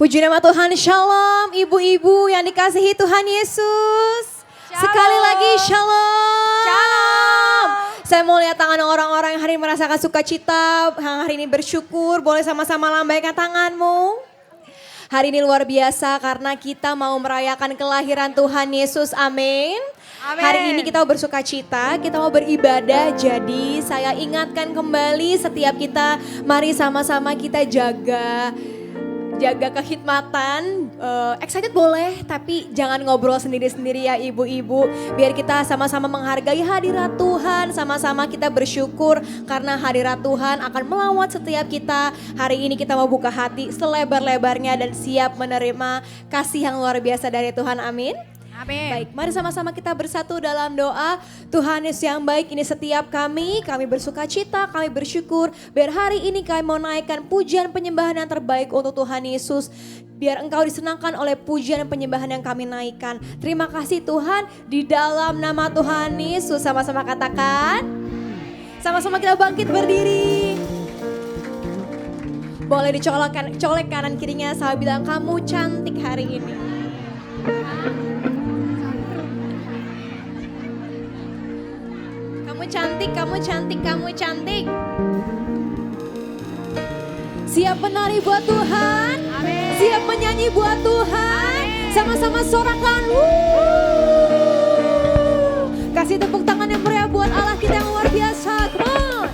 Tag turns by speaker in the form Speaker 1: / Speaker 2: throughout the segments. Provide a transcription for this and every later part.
Speaker 1: Puji nama Tuhan, shalom ibu-ibu yang dikasihi Tuhan Yesus.
Speaker 2: Shalom.
Speaker 1: Sekali lagi shalom.
Speaker 2: Shalom.
Speaker 1: Saya mau lihat tangan orang-orang yang hari ini merasakan sukacita, yang hari ini bersyukur, boleh sama-sama lambaikan tanganmu. Hari ini luar biasa karena kita mau merayakan kelahiran Tuhan Yesus, amin.
Speaker 2: Amin.
Speaker 1: Hari ini kita mau bersukacita, kita mau beribadah, jadi saya ingatkan kembali setiap kita, mari sama-sama kita jaga kekhidmatan, excited boleh tapi jangan ngobrol sendiri-sendiri ya ibu-ibu. Biar kita sama-sama menghargai hadirat Tuhan, sama-sama kita bersyukur karena hadirat Tuhan akan melawat setiap kita. Hari ini kita mau buka hati selebar-lebarnya dan siap menerima kasih yang luar biasa dari Tuhan, amin.
Speaker 2: Amin.
Speaker 1: Baik, mari sama-sama kita bersatu dalam doa. Tuhan Yesus yang baik, ini setiap kami bersuka cita, kami bersyukur. Biar hari ini kami mau naikkan pujian penyembahan yang terbaik untuk Tuhan Yesus. Biar Engkau disenangkan oleh pujian dan penyembahan yang kami naikkan. Terima kasih Tuhan, di dalam nama Tuhan Yesus. Sama-sama katakan, sama-sama kita bangkit berdiri. Boleh colek kanan kirinya, saya bilang kamu cantik hari ini. Kamu cantik. Siap menari buat Tuhan.
Speaker 2: Amin.
Speaker 1: Siap menyanyi buat Tuhan.
Speaker 2: Amin.
Speaker 1: Sama-sama sorakan. Kasih tepuk tangan yang meriah buat Allah kita yang luar biasa. Come on.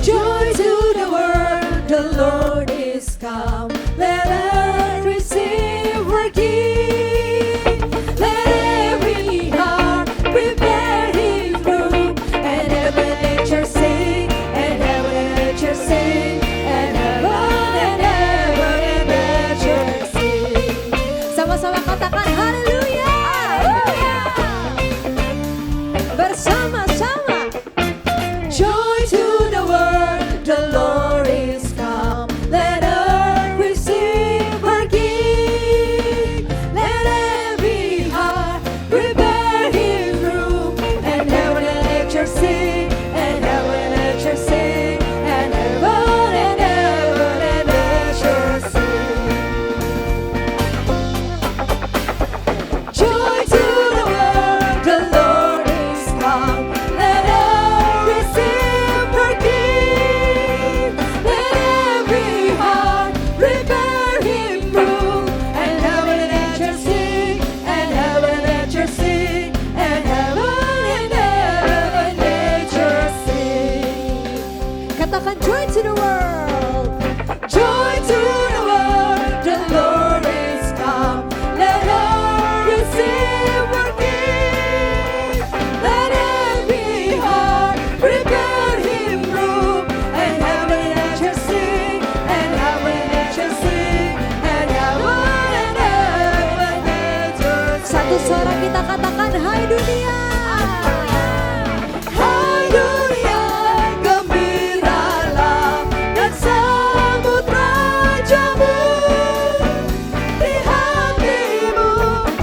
Speaker 1: Joy to the world, the Lord is come. Let us receive our King. Let every heart prepare His room, and heaven and nature sing, and heaven and nature sing, and heaven and nature sing. Sama-sama katakan haleluya. Bersama-sama. Joy to the world, the Lord is come. Let earth receive her King. Let every heart prepare His room, and heaven and nature sing, and heaven and nature sing, and heaven and nature sing. Joy to the world, the Lord is come. Let earth receive her King. Let every heart prepare Him room, and heaven and nature sing, and heaven and nature sing, and heaven and nature sing. Katakan joy to the world. Joy to the world, the Lord is come. Let earth receive her King. Let every heart prepare Him room, and heaven and nature sing, and heaven and nature sing, and heaven and nature sing. Satu suara kita katakan hai dunia. Hai dunia, gembiralah dan sambut rajamu. Di hatimu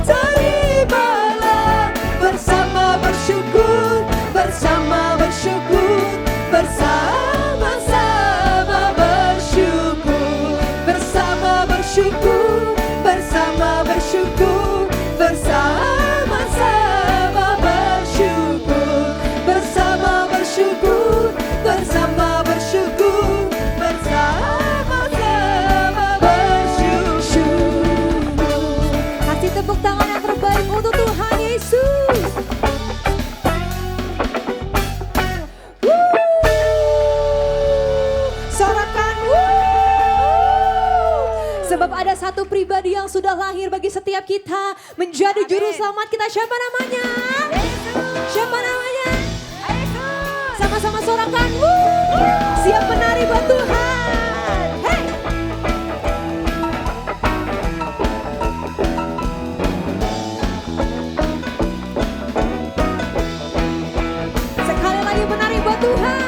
Speaker 1: terimalah bersama bersyukur, bersama bersyukur, bersama-sama bersyukur, bersama bersyukur, bersama bersyukur, bersama-sama bersyukur, bersama bersyukur, bersama bersyukur, bersama-sama bersyukur. Kasih tepuk tangan yang terbaik untuk Tuhan Yesus. Sorakan. Sebab ada satu pribadi yang sudah lahir bagi setiap kita menjadi juru selamat kita. Siapa namanya? Siapa namanya? Sama-sama sorakan. Siap menari buat Tuhan. Hey. Sekali lagi menari buat Tuhan.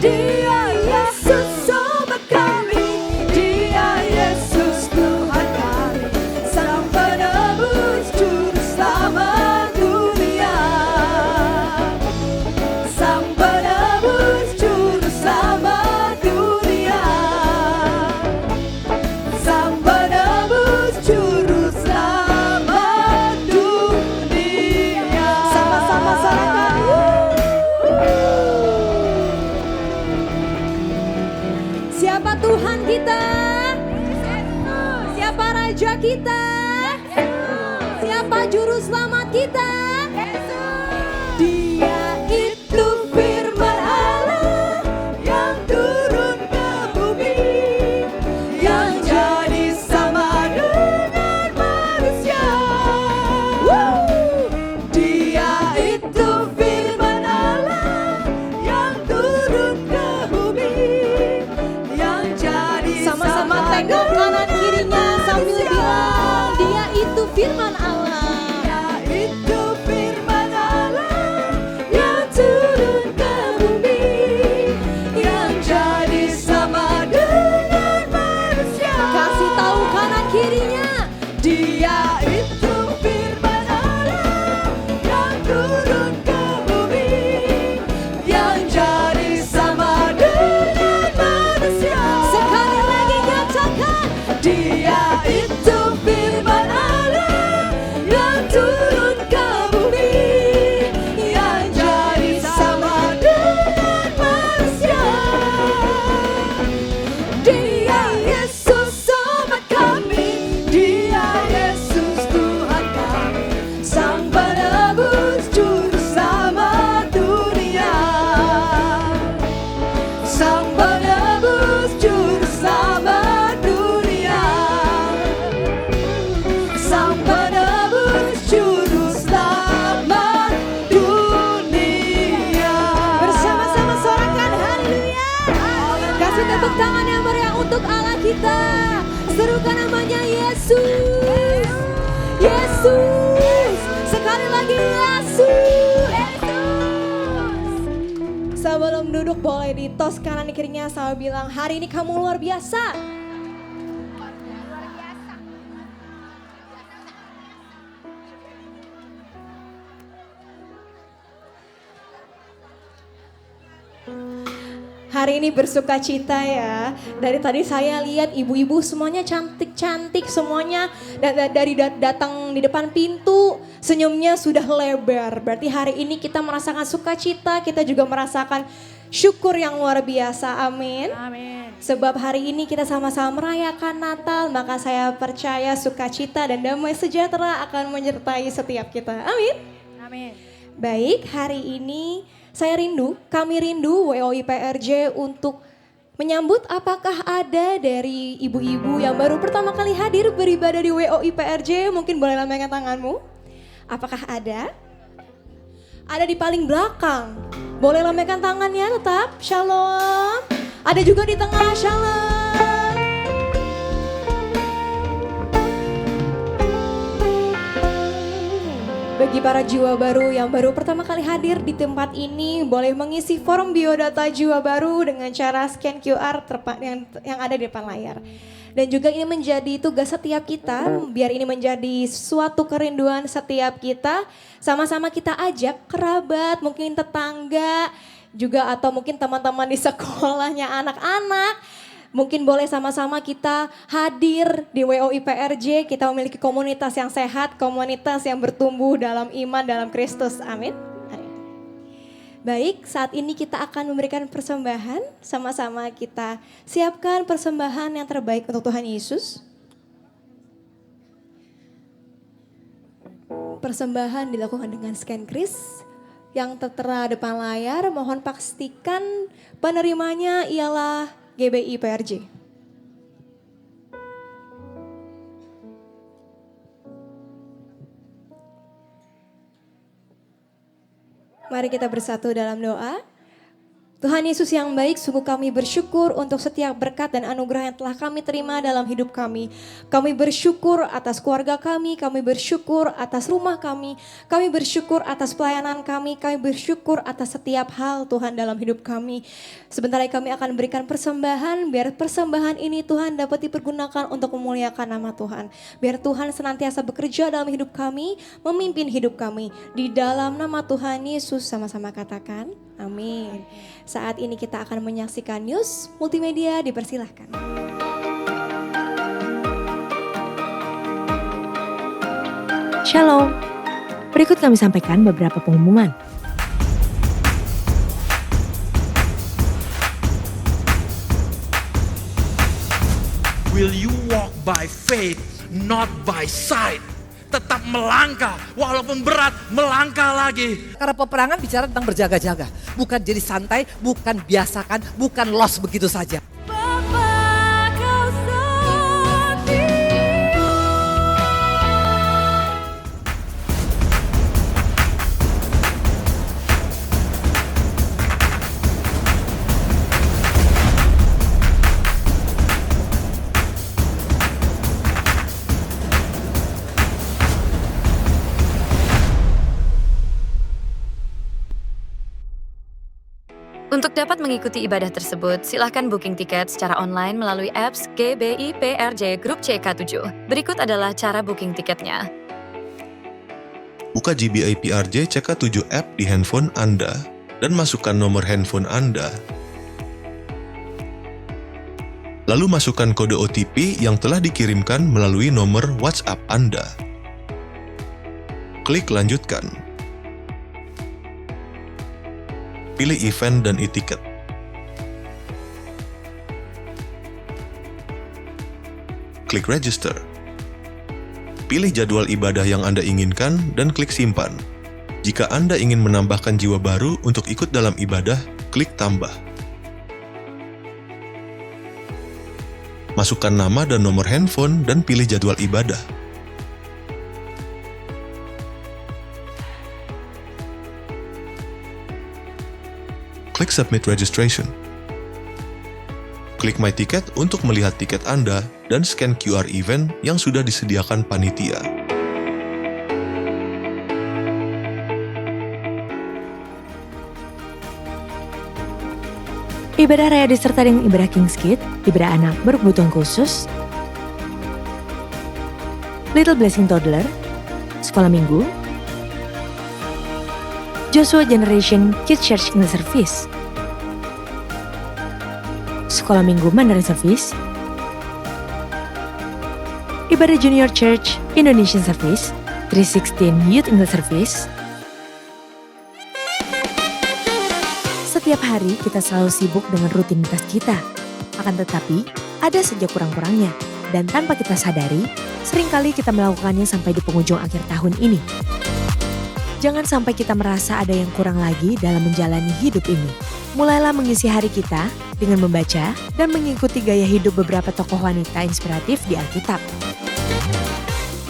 Speaker 1: Dia Yesus sobat kami, Dia Yesus Tuhan kami, Sang penebus juru selamat dunia, Sang penebus juru selamat dunia, Sang penebus juru selamat dunia. Sama-sama sorakan. Siapa Tuhan kita? Siapa Raja kita? Siapa Juru Selamat kita? Dia itu firman Allah yang turun ke bumi, yang jadi sama dengan manusia. Dia itu firman Allah yang turun ke bumi, yang jadi sama-sama tengok kanan kirinya sambil bilang, dia itu firman Allah. Dia itu firman Allah yang turun ke bumi, yang jadi sama dengan manusia. Kasih tahu kanan kirinya, dia itu firman Allah yang turun ke bumi, yang jadi sama dengan manusia. Sekali lagi nyatakan, dia itu firman Allah yang turun ke bumi, yang jadi sama dengan manusia. Dia Yesus sobat kami, Dia Yesus Tuhan kami, Sang penebus juru selamat dunia, Sang penebus juru selamat dunia, Sang penebus juru selamat dunia. Bersama-sama sorakan haleluya. Kasih tepuk tangan yang meriah untuk Allah kita. Serukan namanya Yesus. Yesus. Sekali lagi Yesus. Sebelum duduk boleh ditos kanan kirinya sama bilang, hari ini kamu luar biasa. Hari ini bersuka cita ya. Dari tadi saya lihat ibu-ibu semuanya cantik-cantik semuanya. Dari datang di depan pintu senyumnya sudah lebar. Berarti hari ini kita merasakan sukacita, kita juga merasakan syukur yang luar biasa. Amin.
Speaker 2: Amin.
Speaker 1: Sebab hari ini kita sama-sama merayakan Natal, maka saya percaya sukacita dan damai sejahtera akan menyertai setiap kita. Amin.
Speaker 2: Amin.
Speaker 1: Baik, hari ini kami rindu WOI PRJ untuk menyambut apakah ada dari ibu-ibu yang baru pertama kali hadir beribadah di WOI PRJ, mungkin boleh lambaikan tanganmu. Apakah ada? Ada di paling belakang, boleh lambaikan tangannya tetap, shalom. Ada juga di tengah, shalom. Bagi para jiwa baru yang baru pertama kali hadir di tempat ini, boleh mengisi form biodata jiwa baru dengan cara scan QR yang ada di depan layar. Dan juga ini menjadi tugas setiap kita, biar ini menjadi suatu kerinduan setiap kita. Sama-sama kita ajak kerabat, mungkin tetangga, juga atau mungkin teman-teman di sekolahnya anak-anak. Mungkin boleh sama-sama kita hadir di WOI PRJ, kita memiliki komunitas yang sehat, komunitas yang bertumbuh dalam iman dalam Kristus. Amin. Baik, saat ini kita akan memberikan persembahan, sama-sama kita siapkan persembahan yang terbaik untuk Tuhan Yesus. Persembahan dilakukan dengan scan kris yang tertera depan layar, mohon pastikan penerimanya ialah GBI PRJ. Mari kita bersatu dalam doa. Tuhan Yesus yang baik, sungguh kami bersyukur untuk setiap berkat dan anugerah yang telah kami terima dalam hidup kami. Kami bersyukur atas keluarga kami bersyukur atas rumah kami bersyukur atas pelayanan kami bersyukur atas setiap hal Tuhan dalam hidup kami. Sebentar lagi kami akan berikan persembahan, biar persembahan ini Tuhan dapat dipergunakan untuk memuliakan nama Tuhan. Biar Tuhan senantiasa bekerja dalam hidup kami, memimpin hidup kami. Di dalam nama Tuhan Yesus sama-sama katakan, amin. Saat ini kita akan menyaksikan news multimedia, dipersilahkan.
Speaker 2: Shalom, berikut kami sampaikan beberapa pengumuman.
Speaker 3: Will you walk by faith, not by sight? Tetap melangkah, walaupun berat, melangkah lagi.
Speaker 4: Karena peperangan bicara tentang berjaga-jaga. Bukan jadi santai, bukan biasakan, bukan loss begitu saja.
Speaker 1: Bapa kau setia.
Speaker 5: Untuk dapat mengikuti ibadah tersebut, silakan booking tiket secara online melalui apps GBI PRJ Grup CK7. Berikut adalah cara booking tiketnya.
Speaker 6: Buka GBI PRJ CK7 app di handphone Anda dan masukkan nomor handphone Anda. Lalu masukkan kode OTP yang telah dikirimkan melalui nomor WhatsApp Anda. Klik lanjutkan. Pilih event dan e-ticket. Klik register. Pilih jadwal ibadah yang Anda inginkan dan klik simpan. Jika Anda ingin menambahkan jiwa baru untuk ikut dalam ibadah, klik tambah. Masukkan nama dan nomor handphone dan pilih jadwal ibadah. Klik Submit Registration. Klik My Ticket untuk melihat tiket Anda dan scan QR event yang sudah disediakan panitia.
Speaker 2: Ibadah raya disertai dengan ibadah King's Kid, ibadah anak berkebutuhan khusus, Little Blessing Toddler, sekolah minggu, Joshua Generation Kids Church English Service, sekolah minggu Mandarin Service, ibadah Junior Church Indonesian Service, 316 Youth English Service. Setiap hari kita selalu sibuk dengan rutinitas kita. Akan tetapi, ada saja kurang-kurangnya. Dan tanpa kita sadari, seringkali kita melakukannya sampai di penghujung akhir tahun ini. Jangan sampai kita merasa ada yang kurang lagi dalam menjalani hidup ini. Mulailah mengisi hari kita dengan membaca dan mengikuti gaya hidup beberapa tokoh wanita inspiratif di Alkitab.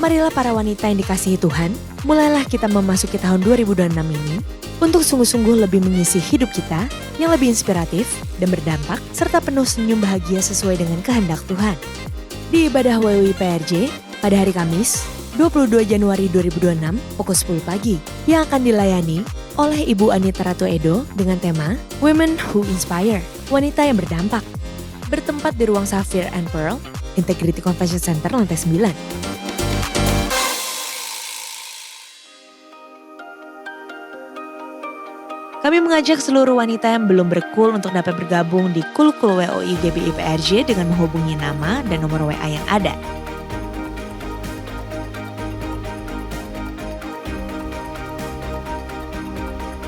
Speaker 2: Marilah para wanita yang dikasihi Tuhan, mulailah kita memasuki tahun 2026 ini untuk sungguh-sungguh lebih mengisi hidup kita yang lebih inspiratif dan berdampak serta penuh senyum bahagia sesuai dengan kehendak Tuhan. Di ibadah WWI PRJ pada hari Kamis, 22 Januari 2026 pukul 10 pagi yang akan dilayani oleh Ibu Anita Ratu Edo dengan tema Women Who Inspire, wanita yang berdampak. Bertempat di ruang Sapphire and Pearl, Integrity Convention Center lantai 9. Kami mengajak seluruh wanita yang belum berkul untuk dapat bergabung di Kul-Kul WOI GBI PRJ dengan menghubungi nama dan nomor WA yang ada.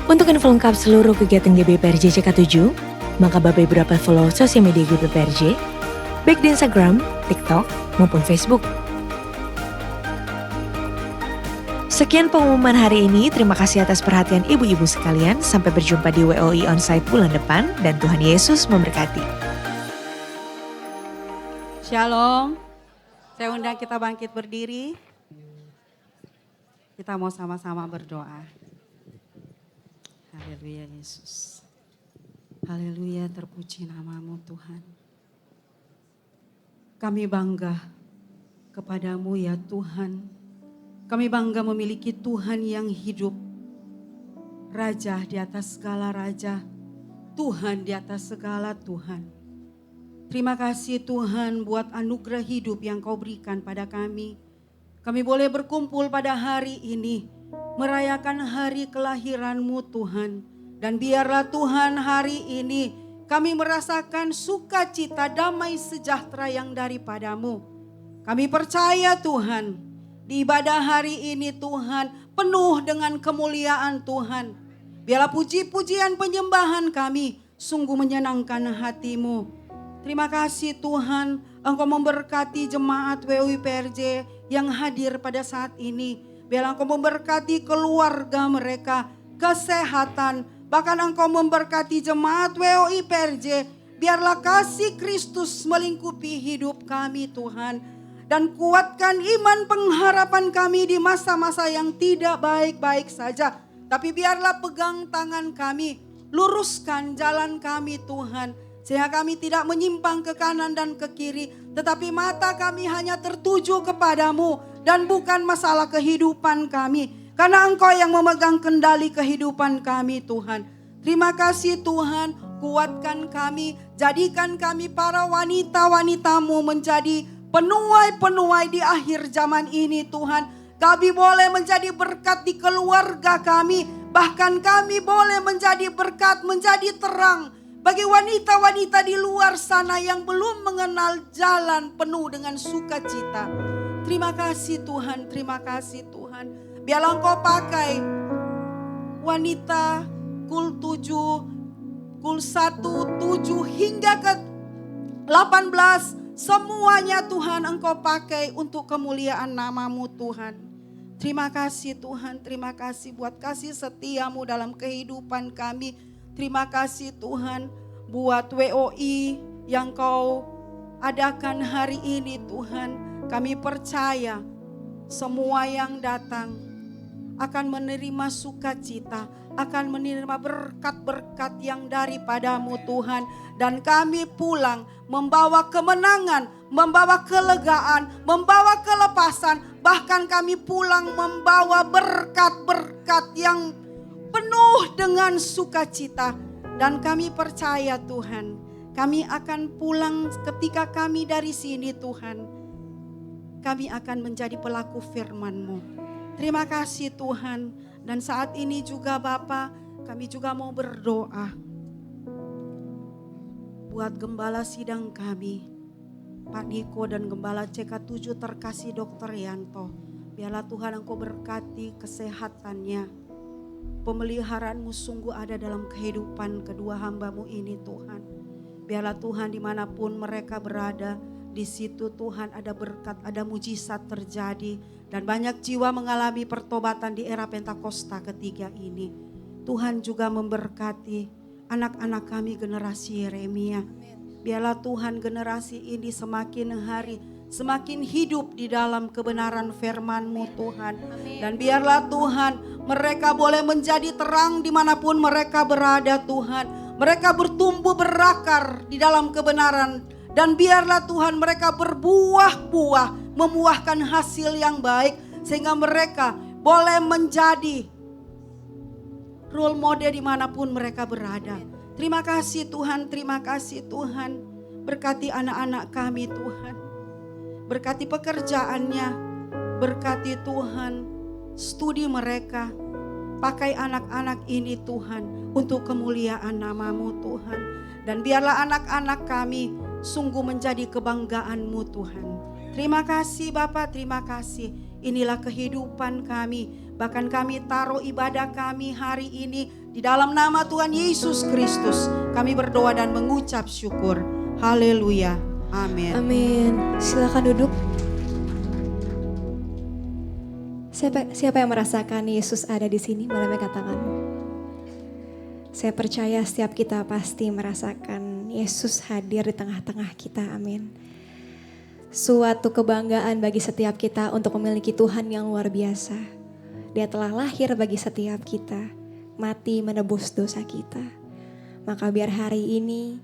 Speaker 2: Untuk info lengkap seluruh kegiatan GBI PRJ CK7, maka Bapak Ibu dapat follow sosial media GBI PRJ, baik di Instagram, TikTok, maupun Facebook. Sekian pengumuman hari ini, terima kasih atas perhatian ibu-ibu sekalian, sampai berjumpa di WOI Onsite bulan depan, dan Tuhan Yesus memberkati.
Speaker 7: Shalom, saya undang kita bangkit berdiri, kita mau sama-sama berdoa. Haleluya Yesus. Haleluya, terpuji namamu Tuhan. Kami bangga kepadamu ya Tuhan. Kami bangga memiliki Tuhan yang hidup. Raja di atas segala raja. Tuhan di atas segala Tuhan. Terima kasih Tuhan buat anugerah hidup yang kau berikan pada kami. Kami boleh berkumpul pada hari ini. Merayakan hari kelahiran-Mu Tuhan. Dan biarlah Tuhan hari ini kami merasakan sukacita damai sejahtera yang daripada-Mu. Kami percaya Tuhan, di ibadah hari ini Tuhan penuh dengan kemuliaan Tuhan. Biarlah puji-pujian penyembahan kami sungguh menyenangkan hati-Mu. Terima kasih Tuhan, Engkau memberkati jemaat WUI PRJ yang hadir pada saat ini. Biarlah Engkau memberkati keluarga mereka, kesehatan, bahkan Engkau memberkati jemaat WUI PRJ. Biarlah kasih Kristus melingkupi hidup kami Tuhan. Dan kuatkan iman pengharapan kami di masa-masa yang tidak baik-baik saja. Tapi biarlah pegang tangan kami, luruskan jalan kami Tuhan. Sehingga kami tidak menyimpang ke kanan dan ke kiri. Tetapi mata kami hanya tertuju kepadamu dan bukan masalah kehidupan kami. Karena Engkau yang memegang kendali kehidupan kami Tuhan. Terima kasih Tuhan, kuatkan kami, jadikan kami para wanita-wanita-Mu menjadi penuai-penuai di akhir zaman ini Tuhan. Kami boleh menjadi berkat di keluarga kami, bahkan kami boleh menjadi berkat, menjadi terang bagi wanita-wanita di luar sana yang belum mengenal jalan penuh dengan sukacita. Terima kasih Tuhan, terima kasih Tuhan. Biarlah Engkau pakai wanita kul 7, kul 1, 7 hingga ke 18. Semuanya Tuhan Engkau pakai untuk kemuliaan nama-Mu Tuhan. Terima kasih Tuhan, terima kasih buat kasih setia-Mu dalam kehidupan kami. Terima kasih Tuhan buat WOI yang Kau adakan hari ini Tuhan. Kami percaya semua yang datang akan menerima sukacita, akan menerima berkat-berkat yang daripada-Mu Tuhan. Dan kami pulang membawa kemenangan, membawa kelegaan, membawa kelepasan. Bahkan kami pulang membawa berkat-berkat yang penuh dengan sukacita. Dan kami percaya Tuhan, kami akan pulang ketika kami dari sini Tuhan. Kami akan menjadi pelaku firman-Mu. Terima kasih Tuhan. Dan saat ini juga Bapa, kami juga mau berdoa buat gembala sidang kami, Pak Niko dan gembala CK7 terkasih Dr. Yanto. Biarlah Tuhan Engkau berkati kesehatannya. Pemeliharaan-Mu sungguh ada dalam kehidupan kedua hamba-Mu ini Tuhan. Biarlah Tuhan dimanapun mereka berada, di situ Tuhan ada berkat, ada mujizat terjadi. Dan banyak jiwa mengalami pertobatan di era Pentakosta ketiga ini. Tuhan juga memberkati anak-anak kami generasi Yeremia. Biarlah Tuhan generasi ini semakin hari semakin hidup di dalam kebenaran firman-Mu Tuhan. Dan biarlah Tuhan mereka boleh menjadi terang dimanapun mereka berada Tuhan. Mereka bertumbuh berakar di dalam kebenaran. Dan biarlah Tuhan mereka berbuah-buah, membuahkan hasil yang baik. Sehingga mereka boleh menjadi role model dimanapun mereka berada. Terima kasih Tuhan, terima kasih Tuhan. Berkati anak-anak kami Tuhan. Berkati pekerjaannya. Berkati Tuhan studi mereka. Pakai anak-anak ini Tuhan untuk kemuliaan nama-Mu Tuhan. Dan biarlah anak-anak kami sungguh menjadi kebanggaan-Mu Tuhan. Terima kasih Bapak, terima kasih. Inilah kehidupan kami. Bahkan kami taruh ibadah kami hari ini di dalam nama Tuhan Yesus Kristus. Kami berdoa dan mengucap syukur. Haleluya. Amin.
Speaker 1: Amin. Silakan duduk. Siapa yang merasakan Yesus ada di sini? Boleh katakan. Saya percaya setiap kita pasti merasakan Yesus hadir di tengah-tengah kita. Amin. Suatu kebanggaan bagi setiap kita untuk memiliki Tuhan yang luar biasa. Dia telah lahir bagi setiap kita, mati menebus dosa kita.
Speaker 8: Maka biar hari ini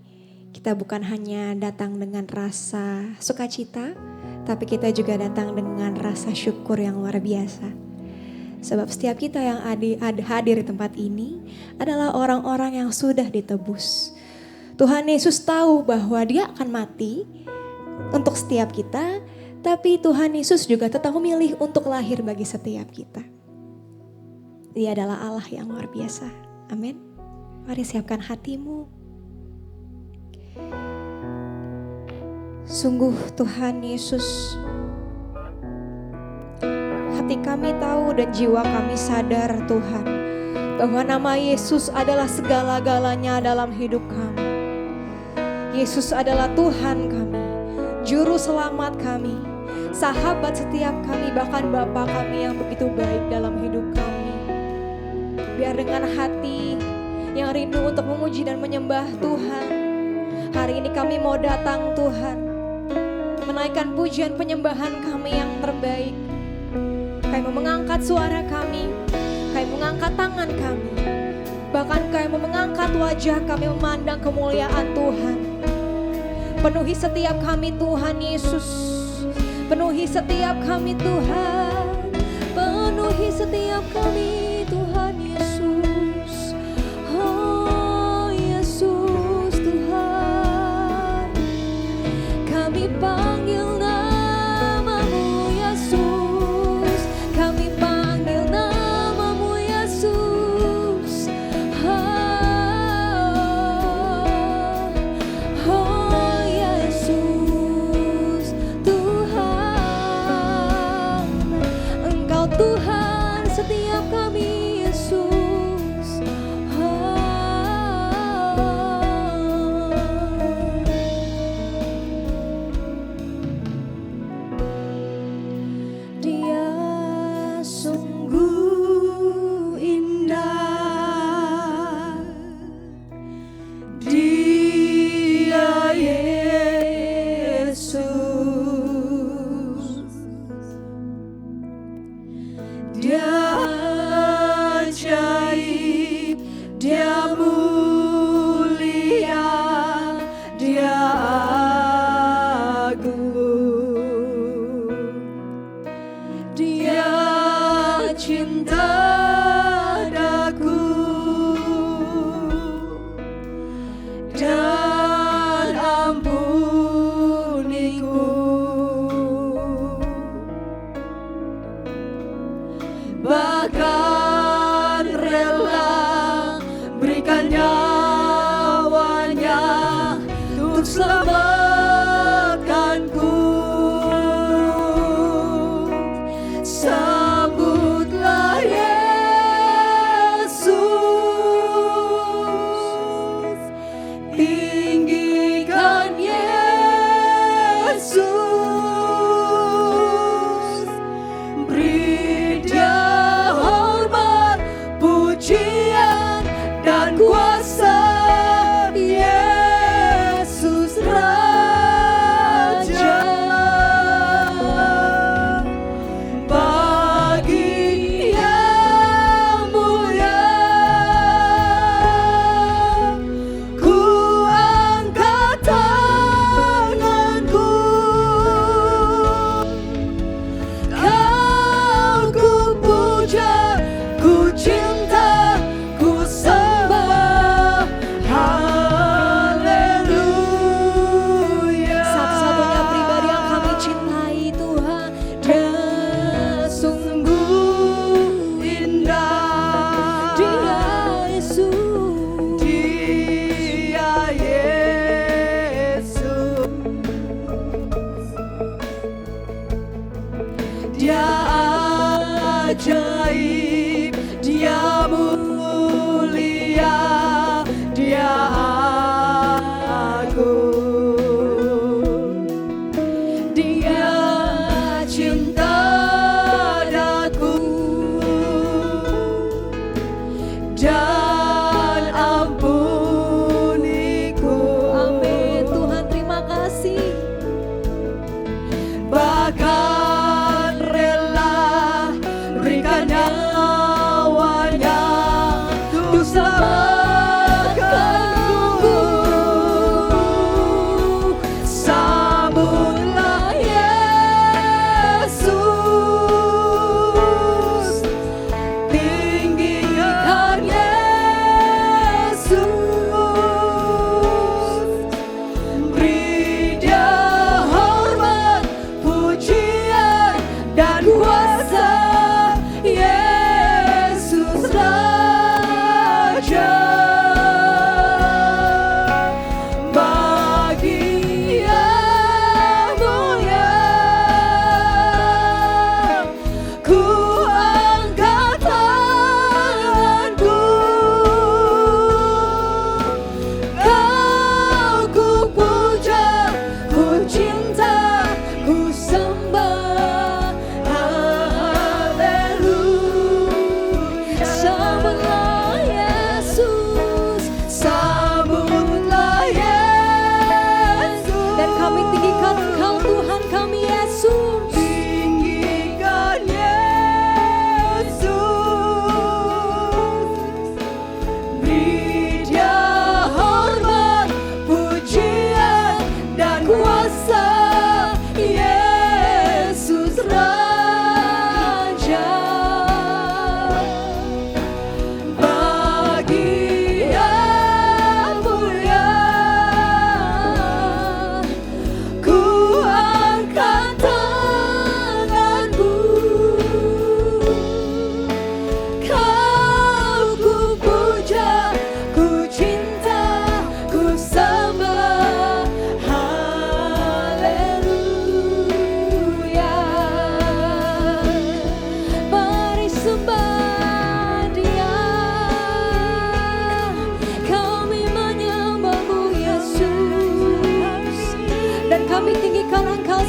Speaker 8: kita bukan hanya datang dengan rasa sukacita, tapi kita juga datang dengan rasa syukur yang luar biasa. Sebab setiap kita yang hadir di tempat ini adalah orang-orang yang sudah ditebus. Tuhan Yesus tahu bahwa Dia akan mati untuk setiap kita, tapi Tuhan Yesus juga tetap memilih untuk lahir bagi setiap kita. Dia adalah Allah yang luar biasa. Amin. Mari siapkan hatimu. Sungguh Tuhan Yesus, hati kami tahu dan jiwa kami sadar Tuhan, bahwa nama Yesus adalah segala-galanya dalam hidup kami. Yesus adalah Tuhan kami, Juru Selamat kami, sahabat setiap kami, bahkan Bapa kami yang begitu baik dalam hidup kami. Biar dengan hati yang rindu untuk memuji dan menyembah Tuhan, hari ini kami mau datang Tuhan, menaikkan pujian penyembahan kami yang terbaik. Kami mau mengangkat suara kami, kami mengangkat tangan kami, bahkan kami mau mengangkat wajah kami memandang kemuliaan Tuhan. Penuhi setiap kami Tuhan Yesus, penuhi setiap kami Tuhan, penuhi setiap kami Tuhan Yesus. Oh Yesus Tuhan, kami panggil namamu Yesus, kami panggil namamu Yesus. Oh Yesus Tuhan, Engkau Tuhan setiap kami Yesus. Dia sungguh indah, Dia Yesus, Dia ajaib, Dia mulia, Dia agung, Dia cinta daku dan ampuniku, bahkan rela berikan nyawanya untuk selamatkanku. Sambutlah Yesus, tinggikan Yesus, beri Dia hormat, pujian dan kuasa. Yesus Raja, bagi yang mulia, ku angkat tanganku, Kau ku puja, ku cinta, ku sembah. Haleluya. Satu-satunya pribadi yang kami cintai Tuhan, Dia sungguh indah, Dia Yesus, Dia Yesus, Dia ajaib, Dia mulia, Dia agung, Dia cinta daku dan ampuniku. Amin. Tuhan terima kasih, bahkan rela berikan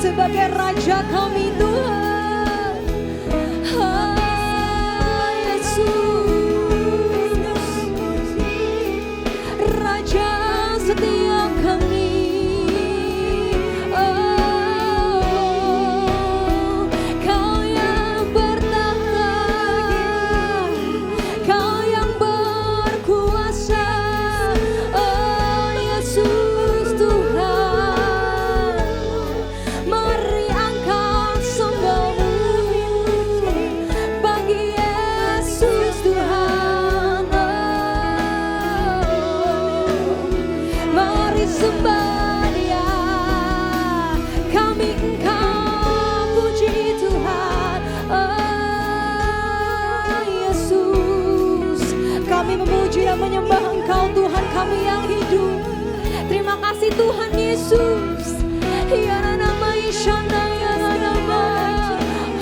Speaker 8: sebagai Raja kami Tuhan. Yesus, Raja setiap kami. Kau yang bertahta, Kau yang berkuasa. Yesus Tuhan, mari angkat sembahmu bagi Yesus Tuhan. Mari sembah Dia, kami Engkau puji Tuhan. Yesus, kami memuji dan menyembah Engkau Tuhan kami yang hidup. Terima kasih Tuhan Yesus. Ya nama Isyana, ya nama.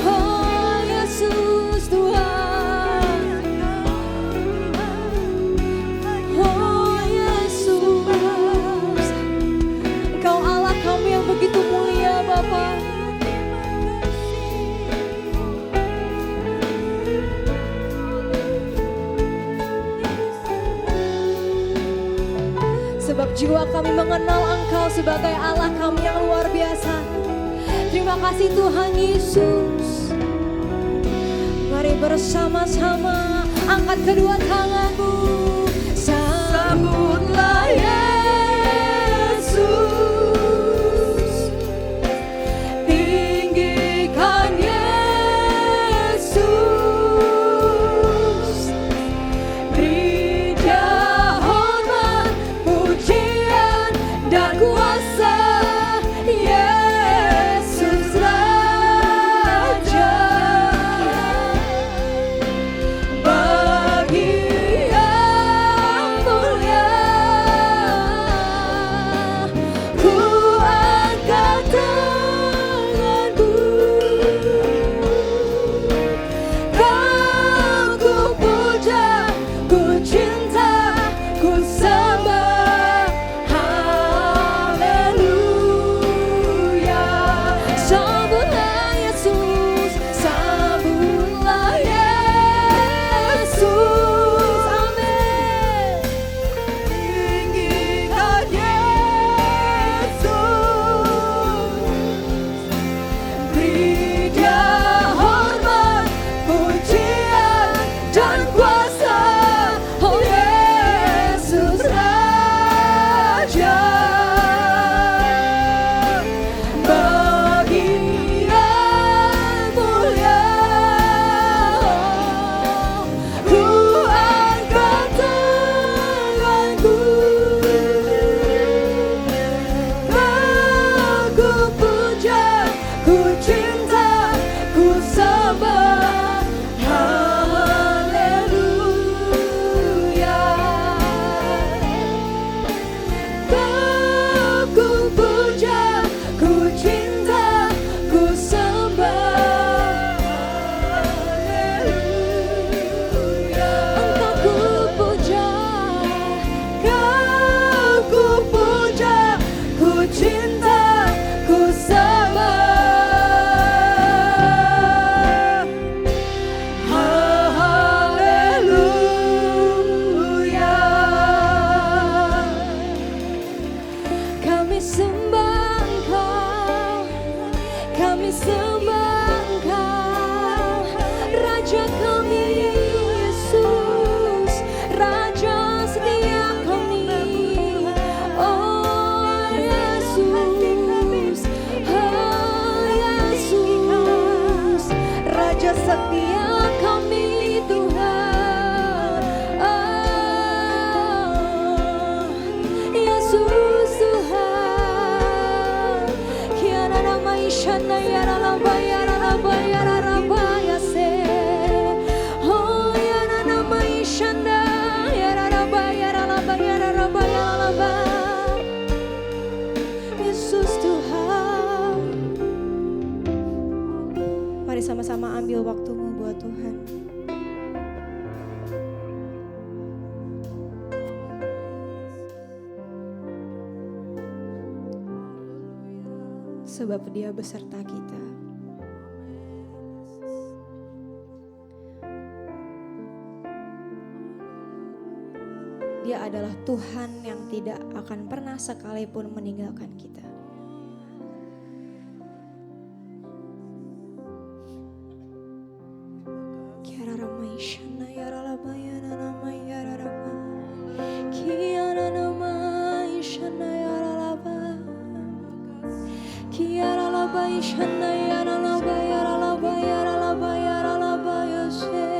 Speaker 8: Oh Yesus Tuhan. Oh Yesus, Engkau Allah kami yang begitu mulia Bapa. Sebab jiwa kami mengenal Engkau sebagai Allah kami yang luar biasa. Terima kasih Tuhan Yesus. Mari bersama-sama angkat kedua tanganmu. Sambutlah Yesus, tinggikan Yesus, beri Dia hormat, pujian dan kuasa. Yesus Raja, bagi yang mulia, ku angkat tanganku. Kau ku puja, ku cinta, ku sembah. Haleluya. Sambutlah Yesus, sambutlah Yesus. Amin. Tinggikan Yesus, beri Dia hormat, pujian dan kuasa. Oh Yesus Raja, bagi yang mulia, ku angkat tanganku. Ku puja, ku cinta, ku sembah. Haleluya. Ku puja, ku cinta, ku sembah. Haleluya. Engkau ku puja, ku puja, ku cinta, ku sembah. Haleluya. Kami sembah Engkau, kami sembah Engkau, Raja kami Yesus, Raja setiap kami. Oh Yesus, oh Yesus, Raja setiap kami Tuhan. Oh Yesus Tuhan. Kiana nama Isyana, ya Rabaya. sebab Dia beserta kita. Dia adalah Tuhan yang tidak akan pernah sekalipun meninggalkan kita. Kiara ramai shana yara labayana namai yara raba. Kiara namai shana yara laba. Kiara labai shana yara laba yara laba yara laba yara laba yose.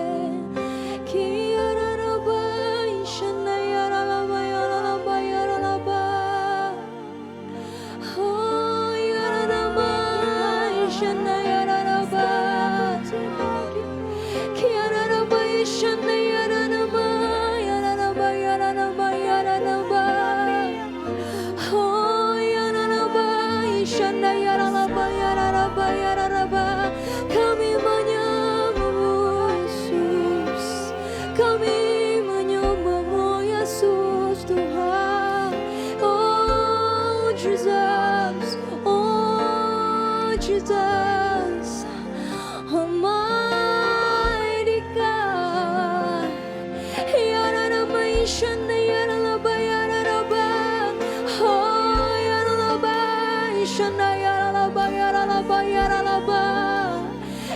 Speaker 8: Kiara rabai shana yara laba yara laba yara laba. Oh yara ramai shana yara laba. Kiara rabai shana yara laba yara laba yara laba yara laba. Oh yara rabai shana yara laba yara laba yara laba. Kami menyembahmu Yesus, kami menyembahmu Yesus Tuhan. Oh Jesus, oh Jesus, Almighty God. Yara ramai shana yara laba yara laba. Oh yara laba shana yara laba yara laba yara laba.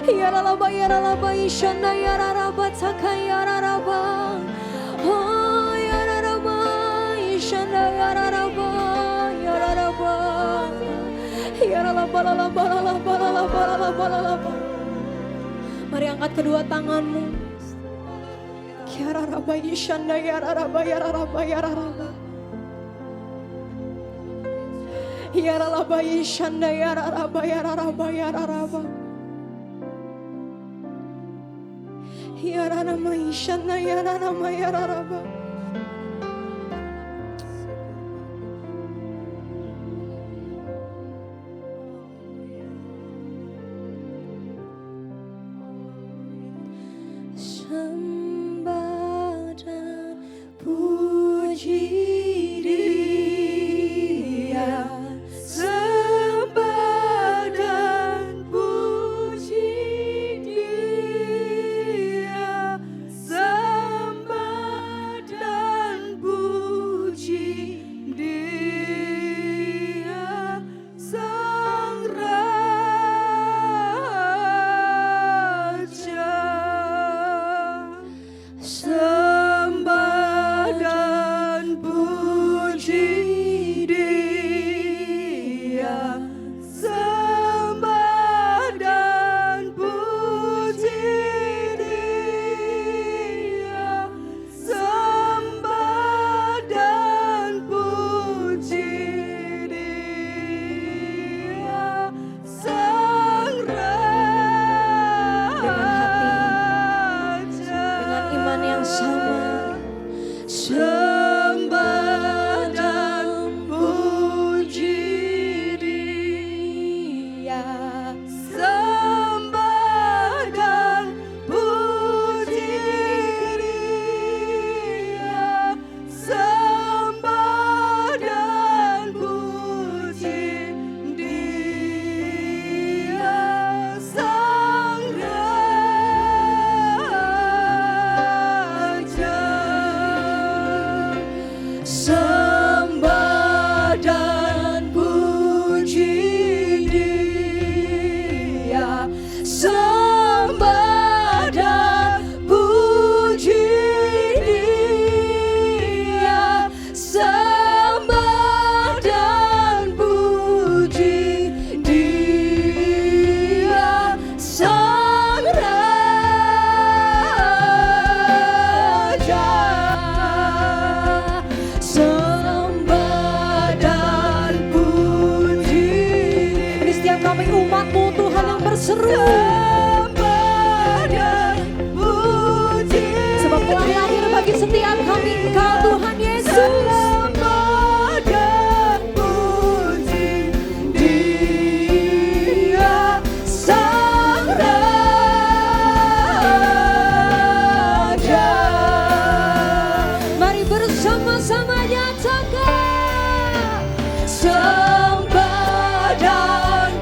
Speaker 8: Yara laba yara laba shana yara laba taka yara laba. Oh yara laba shana yara laba yara laba. Yara laba laba laba laba laba laba. Mari angkat kedua tanganmu. Kiara raba shana yara raba yara raba yara raba. Yara laba shana yara raba yara raba yara raba. Yara nama shana yara nama yara raba. Sembah dan puji Dia, sembah dan puji Dia, sembah dan puji Dia, Sang Raja. Sembah dan puji Dia, sembah dan puji Dia, sembah dan puji Dia, Sang Raja. Dengan iman yang sama, sembah dan puji Dia, sembah dan puji Dia, sembah dan puji Dia, Sang Raja. Sembah dan puji Dia, sembah dan puji Dia, sembah dan puji Dia, Sang Raja. Sembah dan puji. Ini setiap kami umat-Mu Tuhan yang berseru. Sembah dan puji. Sebab telah lahir bagi setiap kami Engkau Tuhan Yesus. Sembah dan puji Dia, Sang Raja. Mari bersama-sama nyatakan. Sembah dan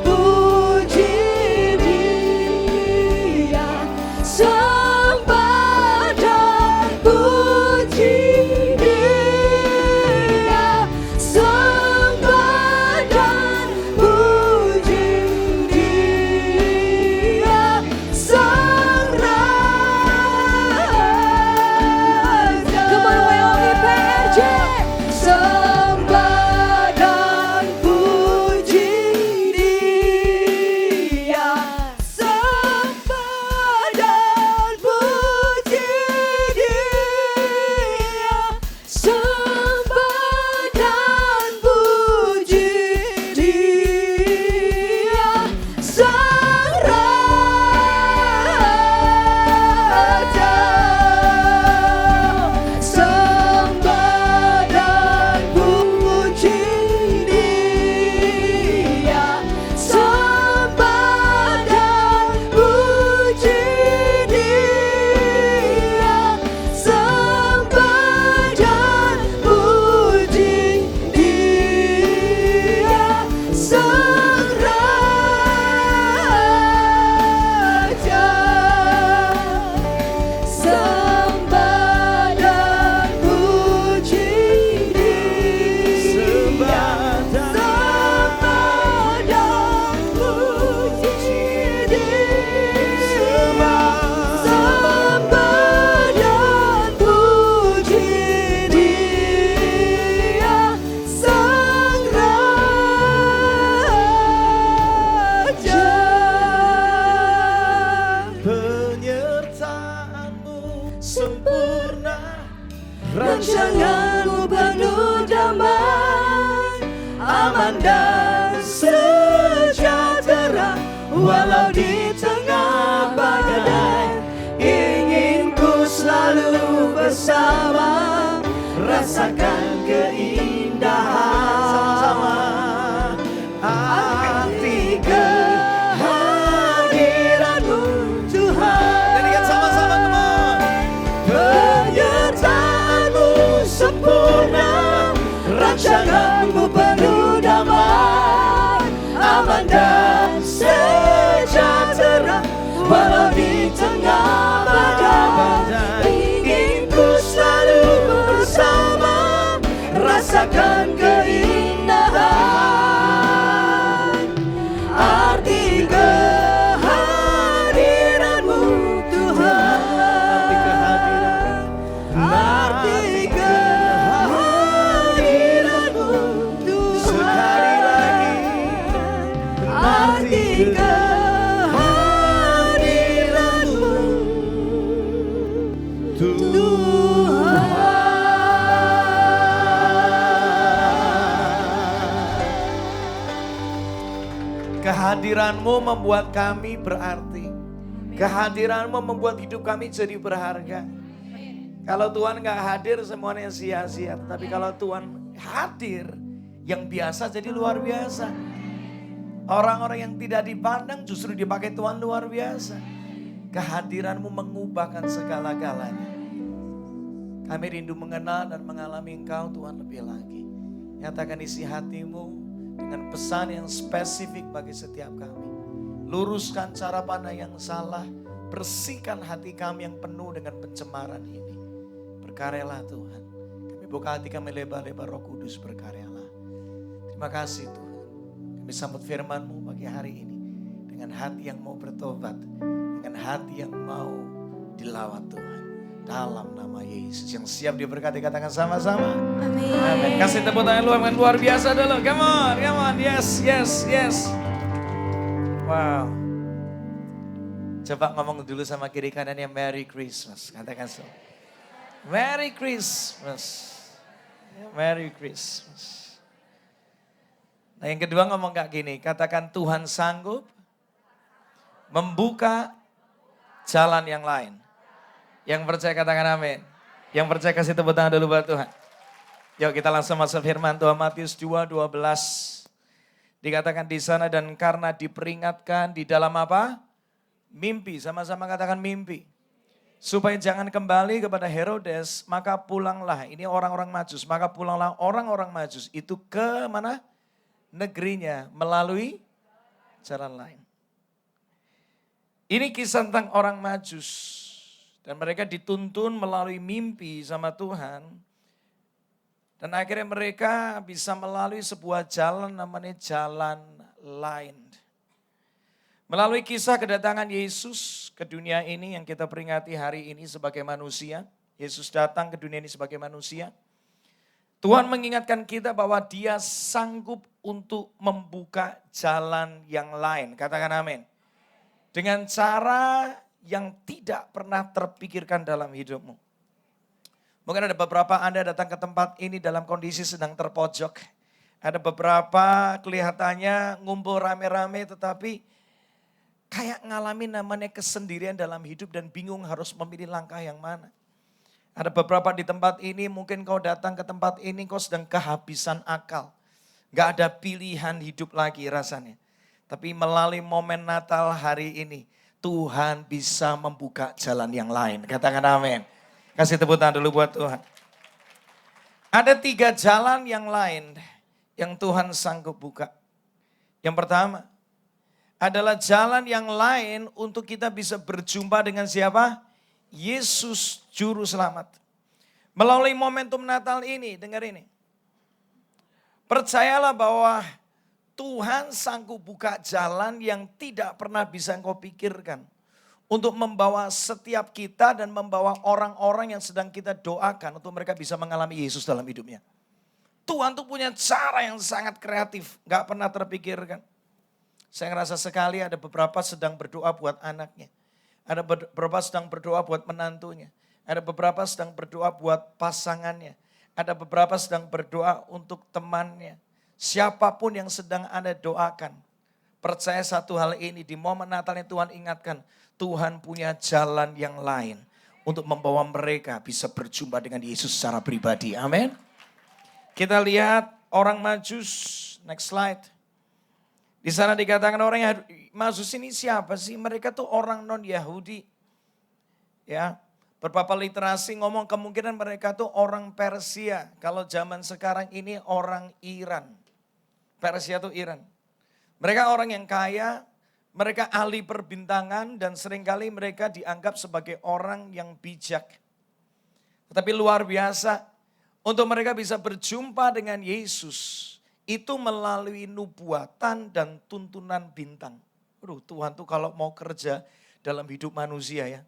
Speaker 1: aman dan sejahtera walau di tengah badai. Ingin ku selalu bersama, rasakan keindahan sama-sama. Arti kehadiranmu Tuhan. Nyanyikan sama-sama, come on. Penyertaanmu sempurna, rancanganmu penuh damai, aman dan sejahtera walau di tengah badai. Ingin ku selalu bersama, rasakan keindahan. Arti kehadiranmu Tuhan. Arti kehadiranmu Tuhan. Sekali lagi. Arti kehadiranmu
Speaker 9: Kehadiranmu membuat kami berarti. Kehadiranmu membuat hidup kami jadi berharga. Kalau Tuhan gak hadir semuanya sia-sia. Tapi kalau Tuhan hadir, yang biasa jadi luar biasa. Orang-orang yang tidak dipandang justru dipakai Tuhan luar biasa. Kehadiranmu mengubahkan segala-galanya. Kami rindu mengenal dan mengalami Engkau Tuhan lebih lagi. Nyatakan isi hatimu dengan pesan yang spesifik bagi setiap kami. Luruskan cara pandang yang salah. Bersihkan hati kami yang penuh dengan pencemaran ini. Berkaryalah Tuhan. Kami buka hati kami lebar-lebar, Roh Kudus berkaryalah. Terima kasih Tuhan. Kami sambut firman-Mu pagi hari ini. Dengan hati yang mau bertobat. Dengan hati yang mau dilawat Tuhan. Dalam nama Yesus. Yang siap diberkati katakan sama-sama. Amin. Kasih tepuk tangan luar biasa dulu. Come on, come on. Yes, yes, yes. Wow. Coba ngomong dulu sama kiri kanannya Merry Christmas. Katakan so. Merry Christmas. Merry Christmas. Nah yang kedua ngomong kayak gini. Katakan Tuhan sanggup membuka jalan yang lain. Yang percaya katakan amin. Yang percaya kasih tepuk tangan dulu buat Tuhan. Yuk kita langsung masuk firman Tuhan. Matius 2:12. Dikatakan di sana dan karena diperingatkan di dalam apa? Mimpi. Sama-sama katakan mimpi. Supaya jangan kembali kepada Herodes, maka pulanglah. Ini orang-orang Majus. Maka pulanglah orang-orang Majus itu ke mana? Negerinya melalui jalan lain. Ini kisah tentang orang Majus. Dan mereka dituntun melalui mimpi sama Tuhan. Dan akhirnya mereka bisa melalui sebuah jalan namanya jalan lain. Melalui kisah kedatangan Yesus ke dunia ini yang kita peringati hari ini sebagai manusia. Yesus datang ke dunia ini sebagai manusia. Tuhan mengingatkan kita bahwa Dia sanggup untuk membuka jalan yang lain. Katakan amin. Dengan cara yang tidak pernah terpikirkan dalam hidupmu. Mungkin ada beberapa Anda datang ke tempat ini dalam kondisi sedang terpojok. Ada beberapa kelihatannya ngumpul rame-rame tetapi kayak ngalamin namanya kesendirian dalam hidup dan bingung harus memilih langkah yang mana. Ada beberapa di tempat ini mungkin kau datang ke tempat ini kau sedang kehabisan akal. Gak ada pilihan hidup lagi rasanya. Tapi melalui momen Natal hari ini Tuhan bisa membuka jalan yang lain. Katakan amin. Kasih tepuk tangan dulu buat Tuhan. Ada 3 jalan yang lain yang Tuhan sanggup buka. Yang pertama adalah jalan yang lain untuk kita bisa berjumpa dengan siapa? Yesus Juru Selamat. Melalui momentum Natal ini, dengar ini. Percayalah bahwa Tuhan sanggup buka jalan yang tidak pernah bisa engkau pikirkan. Untuk membawa setiap kita dan membawa orang-orang yang sedang kita doakan. Untuk mereka bisa mengalami Yesus dalam hidupnya. Tuhan tuh punya cara yang sangat kreatif. Gak pernah terpikirkan. Saya ngerasa sekali ada beberapa sedang berdoa buat anaknya. Ada beberapa sedang berdoa buat menantunya. Ada beberapa sedang berdoa buat pasangannya. Ada beberapa sedang berdoa untuk temannya. Siapapun yang sedang Anda doakan, percaya satu hal ini, di momen Natal ini Tuhan ingatkan, Tuhan punya jalan yang lain untuk membawa mereka bisa berjumpa dengan Yesus secara pribadi. Amin. Kita lihat orang Majus, next slide. Di sana dikatakan orang Majus ini siapa sih? Mereka tuh orang non-Yahudi. Ya, beberapa literasi ngomong kemungkinan mereka tuh orang Persia. Kalau zaman sekarang ini orang Iran. Persia tuh Iran. Mereka orang yang kaya, mereka ahli perbintangan dan seringkali mereka dianggap sebagai orang yang bijak. Tetapi luar biasa, untuk mereka bisa berjumpa dengan Yesus, itu melalui nubuatan dan tuntunan bintang. Tuhan tuh kalau mau kerja dalam hidup manusia ya,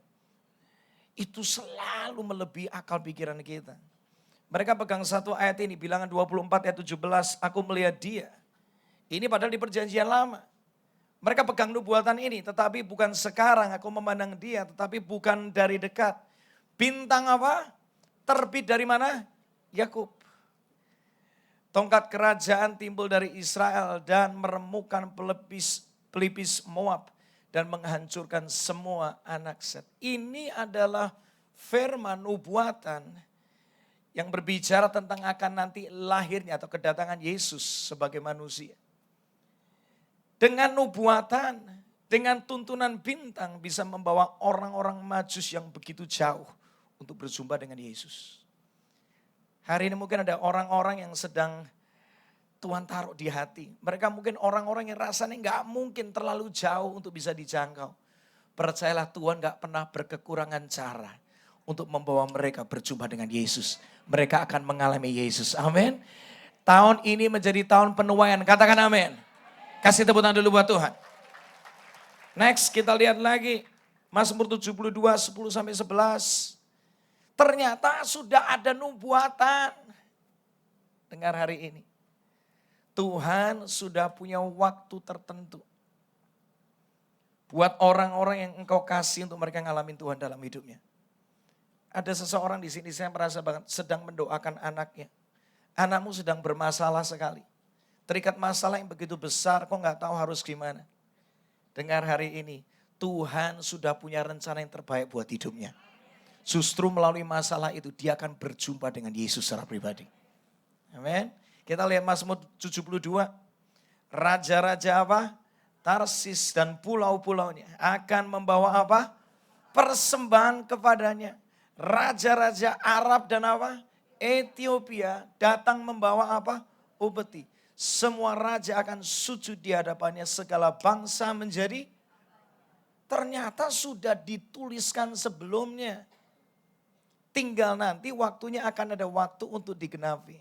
Speaker 9: itu selalu melebihi akal pikiran kita. Mereka pegang satu ayat ini, bilangan 24 ayat 17, aku melihat dia. Ini padahal di perjanjian lama. Mereka pegang nubuatan ini, tetapi bukan sekarang aku memandang dia, tetapi bukan dari dekat. Bintang apa? Terbit dari mana? Yakub. Tongkat kerajaan timbul dari Israel dan meremukkan pelipis Moab dan menghancurkan semua anak Set. Ini adalah firman nubuatan yang berbicara tentang akan nanti lahirnya atau kedatangan Yesus sebagai manusia. Dengan nubuatan, dengan tuntunan bintang bisa membawa orang-orang Majus yang begitu jauh untuk berjumpa dengan Yesus. Hari ini mungkin ada orang-orang yang sedang Tuhan taruh di hati. Mereka mungkin orang-orang yang rasanya gak mungkin terlalu jauh untuk bisa dijangkau. Percayalah Tuhan gak pernah berkekurangan cara untuk membawa mereka berjumpa dengan Yesus. Mereka akan mengalami Yesus. Amin. Tahun ini menjadi tahun penuaian. Katakan amin. Kasih tepuk tangan dulu buat Tuhan. Next kita lihat lagi. Mazmur 72, 10-11. Ternyata sudah ada nubuatan. Dengar hari ini. Tuhan sudah punya waktu tertentu. Buat orang-orang yang engkau kasih untuk mereka ngalamin Tuhan dalam hidupnya. Ada seseorang di sini saya merasa banget sedang mendoakan anaknya. Anakmu sedang bermasalah sekali. Terikat masalah yang begitu besar, kok gak tahu harus gimana. Dengar hari ini, Tuhan sudah punya rencana yang terbaik buat hidupnya. Justru melalui masalah itu, dia akan berjumpa dengan Yesus secara pribadi. Amin. Kita lihat Mazmur 72. Raja-raja apa? Tarsis dan pulau-pulaunya akan membawa apa? Persembahan kepadanya. Raja-raja Arab dan apa? Ethiopia datang membawa apa? Upeti. Semua raja akan sujud di hadapannya, segala bangsa menjadi. Ternyata sudah dituliskan sebelumnya. Tinggal nanti waktunya akan ada waktu untuk digenapi.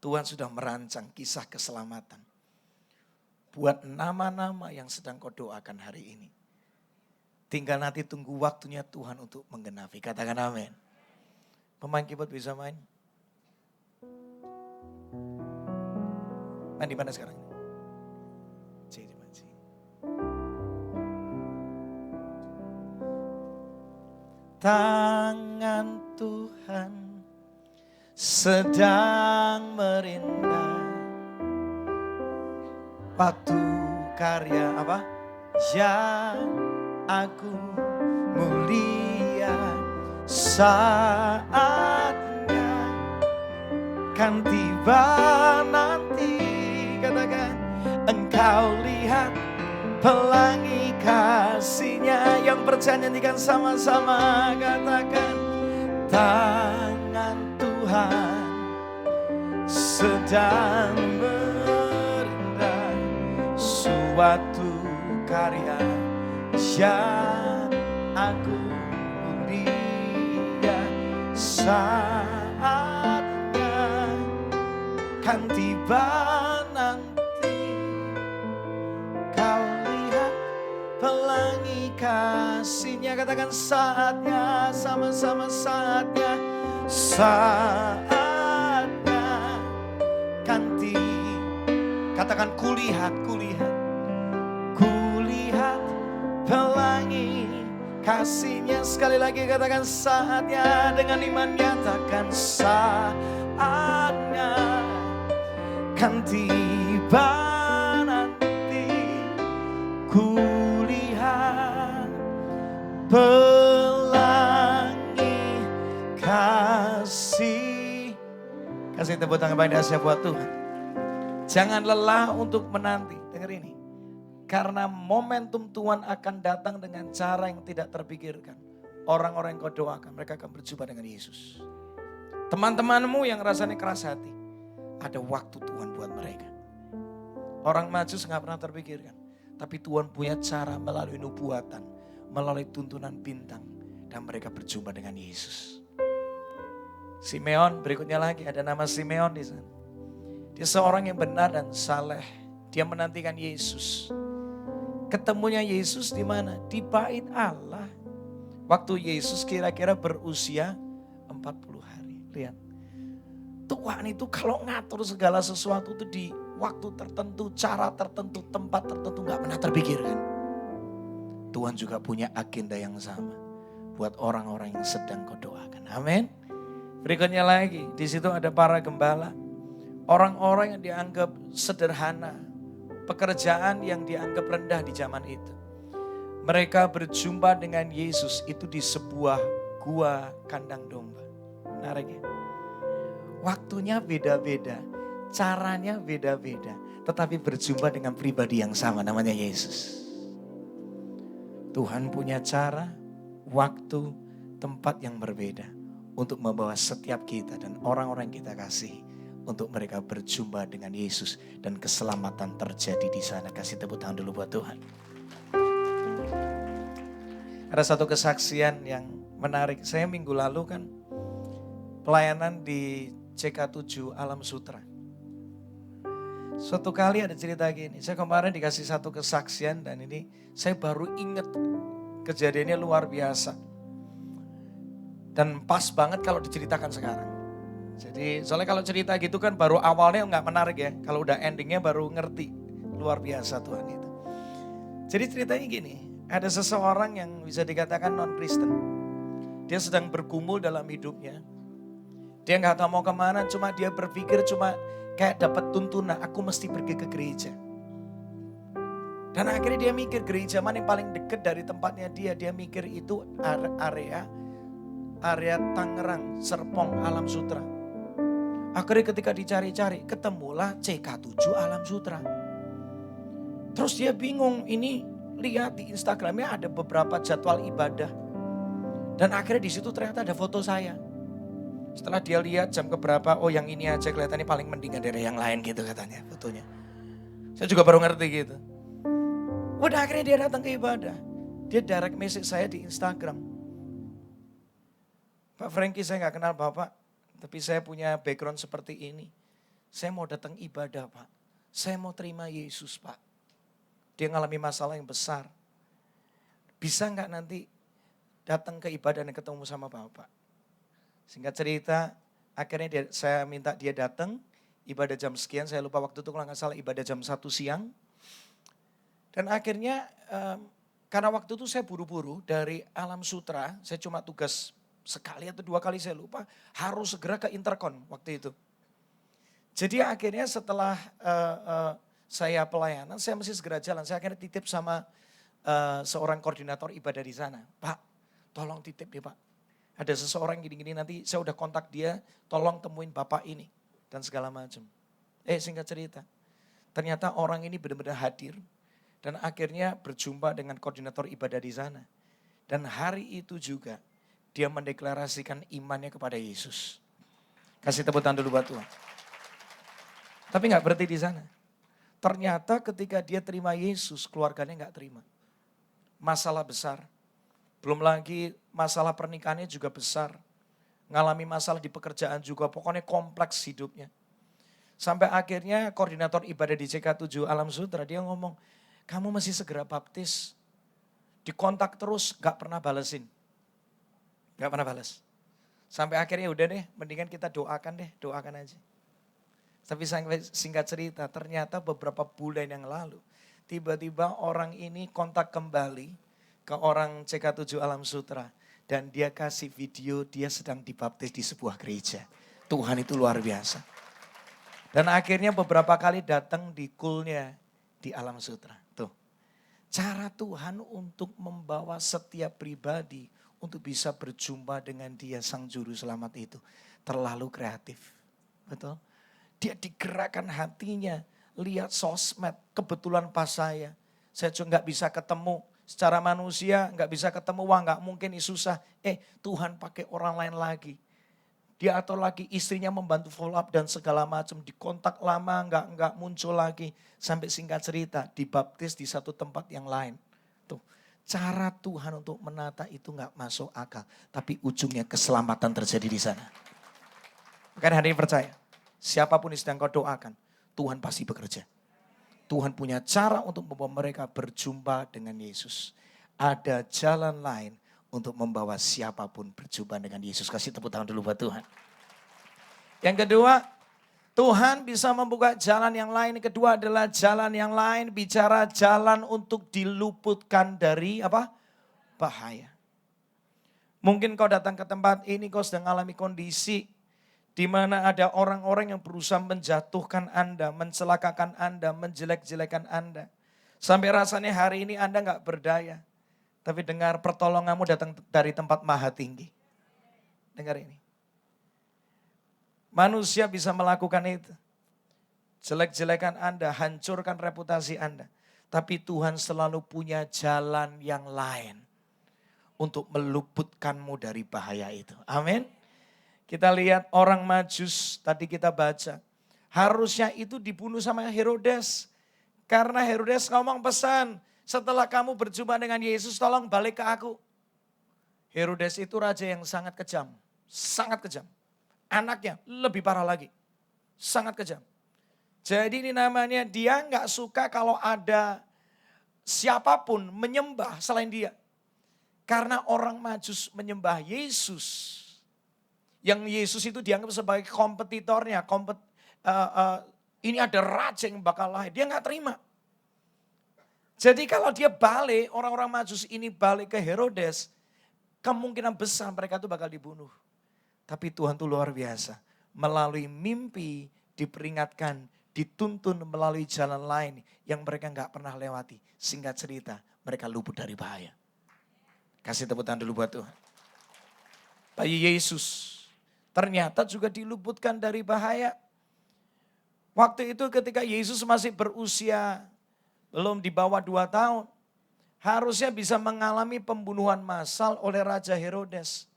Speaker 9: Tuhan sudah merancang kisah keselamatan. Buat nama-nama yang sedang kau doakan hari ini. Tinggal nanti tunggu waktunya Tuhan untuk menggenapi. Katakan amin. Pemain keyboard bisa main? Main di mana sekarang? C di mana? C. Tangan Tuhan sedang merintah. Batu karya apa? Yang aku mulia, saatnya kan tiba nanti. Katakan, engkau lihat pelangi kasih-Nya. Yang percaya nyanyikan sama-sama. Katakan, tangan Tuhan sedang berindah, suatu karya yang aku mulia, saatnya kan tiba nanti. Kau lihat pelangi kasih-Nya. Katakan saatnya, sama-sama saatnya. Saatnya kan tiba. Katakan kulihat, kulihat. Kulihat pelangi kasih-Nya. Sekali lagi katakan saatnya. Dengan iman nyatakan saatnya kan tiba nanti, kulihat pelangi kasih. Kasih tepuk tangan pada dahsyat buat Tuhan. Jangan lelah untuk menanti. Dengar ini. Karena momentum Tuhan akan datang dengan cara yang tidak terpikirkan. Orang-orang yang kau doakan, mereka akan berjumpa dengan Yesus. Teman-temanmu yang rasanya keras hati, ada waktu Tuhan buat mereka. Orang Majus gak pernah terpikirkan. Tapi Tuhan punya cara melalui nubuatan, melalui tuntunan bintang. Dan mereka berjumpa dengan Yesus. Simeon, berikutnya lagi ada nama Simeon di sana. Dia seorang yang benar dan saleh. Dia menantikan Yesus. Ketemunya Yesus di mana? Di bait Allah. Waktu Yesus kira-kira berusia 40 hari. Lihat. Tuhan itu kalau ngatur segala sesuatu itu di waktu tertentu, cara tertentu, tempat tertentu gak pernah terpikirkan. Tuhan juga punya agenda yang sama buat orang-orang yang sedang kau doakan. Amin. Berikutnya lagi, di situ ada para gembala. Orang-orang yang dianggap sederhana, pekerjaan yang dianggap rendah di zaman itu. Mereka berjumpa dengan Yesus itu di sebuah gua kandang domba. Menarik ya? Waktunya beda-beda, caranya beda-beda. Tetapi berjumpa dengan pribadi yang sama, namanya Yesus. Tuhan punya cara, waktu, tempat yang berbeda. Untuk membawa setiap kita dan orang-orang yang kita kasih. Untuk mereka berjumpa dengan Yesus. Dan keselamatan terjadi di sana. Kasih tepuk tangan dulu buat Tuhan. Ada satu kesaksian yang menarik. Saya minggu lalu kan pelayanan di CK7 Alam Sutra. Suatu kali ada cerita gini. Saya kemarin dikasih satu kesaksian dan ini saya baru ingat kejadiannya luar biasa. Dan pas banget kalau diceritakan sekarang. Jadi soalnya kalau cerita gitu kan baru awalnya nggak menarik ya. Kalau udah endingnya baru ngerti. Luar biasa Tuhan itu. Jadi ceritanya gini. Ada seseorang yang bisa dikatakan non-Kristen. Dia sedang bergumul dalam hidupnya. Dia nggak tahu mau kemana. Cuma dia berpikir cuma kayak dapat tuntunan. Aku mesti pergi ke gereja. Dan akhirnya dia mikir gereja mana yang paling dekat dari tempatnya dia. Dia mikir itu area Tangerang, Serpong, Alam Sutra. Akhirnya ketika dicari-cari, ketemulah CK7 Alam Sutra. Terus dia bingung, ini lihat di Instagramnya ada beberapa jadwal ibadah. Dan akhirnya di situ ternyata ada foto saya. Setelah dia lihat jam keberapa, oh yang ini aja kelihatannya paling mendingan dari yang lain gitu katanya fotonya. Saya juga baru ngerti gitu. Udah akhirnya dia datang ke ibadah. Dia direct message saya di Instagram. Pak Franky, saya gak kenal Bapak, tapi saya punya background seperti ini. Saya mau datang ibadah Pak, saya mau terima Yesus Pak. Dia ngalami masalah yang besar. Bisa gak nanti datang ke ibadah dan ketemu sama Bapak? Singkat cerita, akhirnya saya minta dia datang, ibadah jam sekian, saya lupa waktu itu kalau gak salah ibadah jam 1 siang. Dan akhirnya karena waktu itu saya buru-buru dari Alam Sutra, saya cuma tugas sekali atau 2 kali saya lupa, harus segera ke Intercon waktu itu. Jadi akhirnya setelah saya pelayanan, saya mesti segera jalan. Saya akhirnya titip sama seorang koordinator ibadah di sana. Pak, tolong titip ya Pak. Ada seseorang gini-gini nanti saya udah kontak dia, tolong temuin Bapak ini. Dan segala macam. Singkat cerita, ternyata orang ini benar-benar hadir. Dan akhirnya berjumpa dengan koordinator ibadah di sana. Dan hari itu juga, dia mendeklarasikan imannya kepada Yesus. Kasih tepuk tangan dulu buat Tuhan. Tapi gak berhenti di sana. Ternyata ketika dia terima Yesus, keluarganya gak terima. Masalah besar. Belum lagi masalah pernikahannya juga besar. Ngalami masalah di pekerjaan juga, pokoknya kompleks hidupnya. Sampai akhirnya koordinator ibadah di CK7 Alam Sutra, dia ngomong, kamu mesti segera baptis. Dikontak terus, gak pernah balesin. Gak pernah balas. Sampai akhirnya udah deh, mendingan kita doakan aja. Tapi singkat cerita, ternyata beberapa bulan yang lalu, tiba-tiba orang ini kontak kembali ke orang CK7 Alam Sutra. Dan dia kasih video dia sedang dibaptis di sebuah gereja. Tuhan itu luar biasa. Dan akhirnya beberapa kali datang di kulnya di Alam Sutra. Tuh. Cara Tuhan untuk membawa setiap pribadi untuk bisa berjumpa dengan Dia Sang Juru Selamat itu terlalu kreatif. Betul? Dia digerakkan hatinya, lihat sosmed, kebetulan pas saya juga nggak bisa ketemu secara manusia, nggak bisa ketemu, wah nggak mungkin, ini susah. Tuhan pakai orang lain lagi. Dia atau lagi istrinya membantu follow up dan segala macam, dikontak lama nggak muncul lagi. Sampai singkat cerita dibaptis di satu tempat yang lain. Tuh, cara Tuhan untuk menata itu nggak masuk akal, tapi ujungnya keselamatan terjadi di sana. Makanya hari ini percaya, siapapun yang sedang kau doakan, Tuhan pasti bekerja. Tuhan punya cara untuk membawa mereka berjumpa dengan Yesus. Ada jalan lain untuk membawa siapapun berjumpa dengan Yesus. Kasih tepuk tangan dulu buat Tuhan. Yang kedua, Tuhan bisa membuka jalan yang lain. Kedua adalah jalan yang lain, bicara jalan untuk diluputkan dari apa? Bahaya. Mungkin kau datang ke tempat ini, kau sedang mengalami kondisi di mana ada orang-orang yang berusaha menjatuhkan Anda, mencelakakan Anda, menjelek-jelekan Anda. Sampai rasanya hari ini Anda gak berdaya. Tapi dengar, pertolonganmu datang dari tempat maha tinggi. Dengar ini. Manusia bisa melakukan itu. Jelek-jelekan Anda, hancurkan reputasi Anda. Tapi Tuhan selalu punya jalan yang lain untuk meluputkanmu dari bahaya itu. Amin. Kita lihat orang Majus, tadi kita baca. Harusnya itu dibunuh sama Herodes. Karena Herodes ngomong pesan, setelah kamu berjumpa dengan Yesus, tolong balik ke aku. Herodes itu raja yang sangat kejam. Sangat kejam. Anaknya lebih parah lagi. Sangat kejam. Jadi ini namanya dia gak suka kalau ada siapapun menyembah selain dia. Karena orang Majus menyembah Yesus. Yang Yesus itu dianggap sebagai kompetitornya. Ini ada raja yang bakal lahir. Dia gak terima. Jadi kalau dia balik, orang-orang Majus ini balik ke Herodes, kemungkinan besar mereka itu bakal dibunuh. Tapi Tuhan itu luar biasa. Melalui mimpi diperingatkan, dituntun melalui jalan lain yang mereka gak pernah lewati. Singkat cerita, mereka luput dari bahaya. Kasih tepuk tangan dulu buat Tuhan. Bayi Yesus ternyata juga diluputkan dari bahaya. Waktu itu ketika Yesus masih berusia belum di bawah 2 tahun. Harusnya bisa mengalami pembunuhan massal oleh Raja Herodes.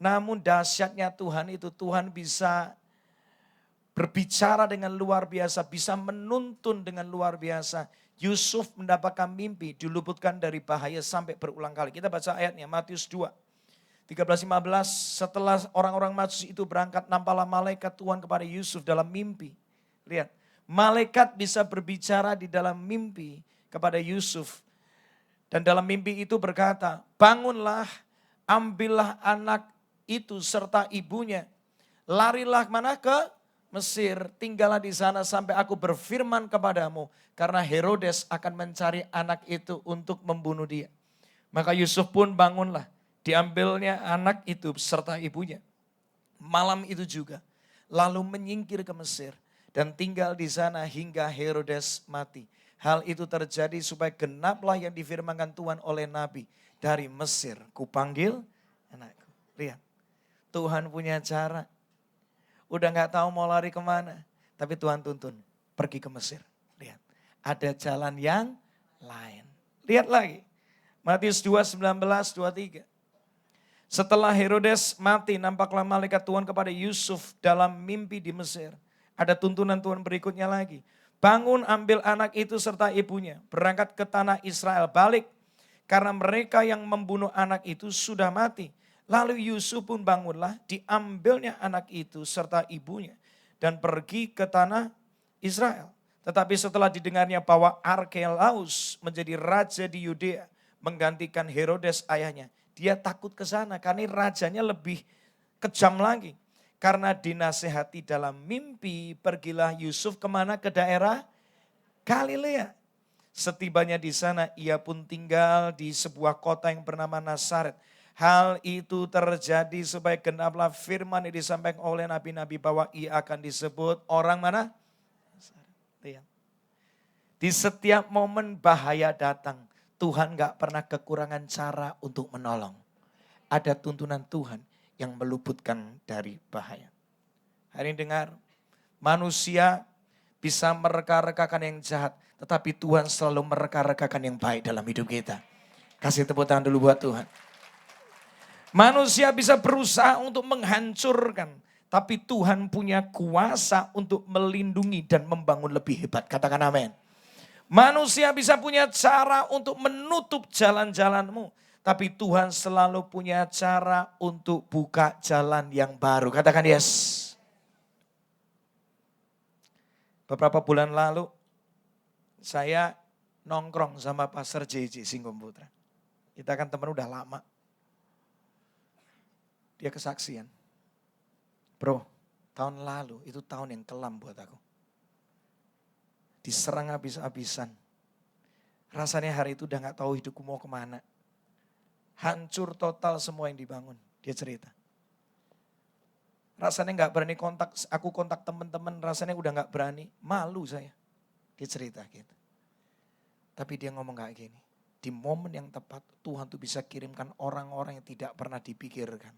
Speaker 9: Namun dahsyatnya Tuhan itu, Tuhan bisa berbicara dengan luar biasa, bisa menuntun dengan luar biasa. Yusuf mendapatkan mimpi, diluputkan dari bahaya sampai berulang kali. Kita baca ayatnya, Matius 2, 13-15. Setelah orang-orang Majus itu berangkat, nampaklah malaikat Tuhan kepada Yusuf dalam mimpi. Lihat. Malaikat bisa berbicara di dalam mimpi kepada Yusuf. Dan dalam mimpi itu berkata, bangunlah, ambillah anak itu serta ibunya. Larilah mana ke Mesir, tinggallah di sana sampai aku berfirman kepadamu. Karena Herodes akan mencari anak itu untuk membunuh dia. Maka Yusuf pun bangunlah, diambilnya anak itu serta ibunya. Malam itu juga, lalu menyingkir ke Mesir. Dan tinggal di sana hingga Herodes mati. Hal itu terjadi supaya genaplah yang difirmankan Tuhan oleh Nabi. Dari Mesir kupanggil anakku. Lihat, Tuhan punya cara. Udah gak tahu mau lari kemana. Tapi Tuhan tuntun, pergi ke Mesir. Lihat, ada jalan yang lain. Lihat lagi, Matius 2, 19, 23. Setelah Herodes mati, nampaklah malaikat Tuhan kepada Yusuf dalam mimpi di Mesir. Ada tuntunan Tuhan berikutnya lagi. Bangun, ambil anak itu serta ibunya. Berangkat ke tanah Israel, balik. Karena mereka yang membunuh anak itu sudah mati. Lalu Yusuf pun bangunlah, diambilnya anak itu serta ibunya. Dan pergi ke tanah Israel. Tetapi setelah didengarnya bahwa Arkelaus menjadi raja di Yudea. Menggantikan Herodes ayahnya. Dia takut ke sana karena rajanya lebih kejam lagi. Karena dinasehati dalam mimpi, pergilah Yusuf kemana? Ke daerah Galilea. Setibanya di sana, ia pun tinggal di sebuah kota yang bernama Nazaret. Hal itu terjadi supaya genaplah firman yang disampaikan oleh nabi-nabi bahwa ia akan disebut orang mana? Lihat. Di setiap momen bahaya datang, Tuhan gak pernah kekurangan cara untuk menolong. Ada tuntunan Tuhan yang meluputkan dari bahaya. Hari ini dengar, manusia bisa mereka-rekakan yang jahat, tetapi Tuhan selalu mereka-rekakan yang baik dalam hidup kita. Kasih tepuk tangan dulu buat Tuhan. Manusia bisa berusaha untuk menghancurkan, tapi Tuhan punya kuasa untuk melindungi dan membangun lebih hebat. Katakan amin. Manusia bisa punya cara untuk menutup jalan-jalanmu, tapi Tuhan selalu punya cara untuk buka jalan yang baru. Katakan yes. Beberapa bulan lalu saya nongkrong sama Pastor JJ Singgung Putra. Kita kan teman udah lama. Dia kesaksian. Bro, tahun lalu itu tahun yang kelam buat aku. Diserang habis-habisan. Rasanya hari itu udah gak tahu hidupku mau kemana. Hancur total semua yang dibangun. Dia cerita. Rasanya gak berani kontak, aku kontak teman-teman rasanya udah gak berani. Malu saya. Dia cerita gitu. Tapi dia ngomong kayak gini. Di momen yang tepat Tuhan tuh bisa kirimkan orang-orang yang tidak pernah dipikirkan.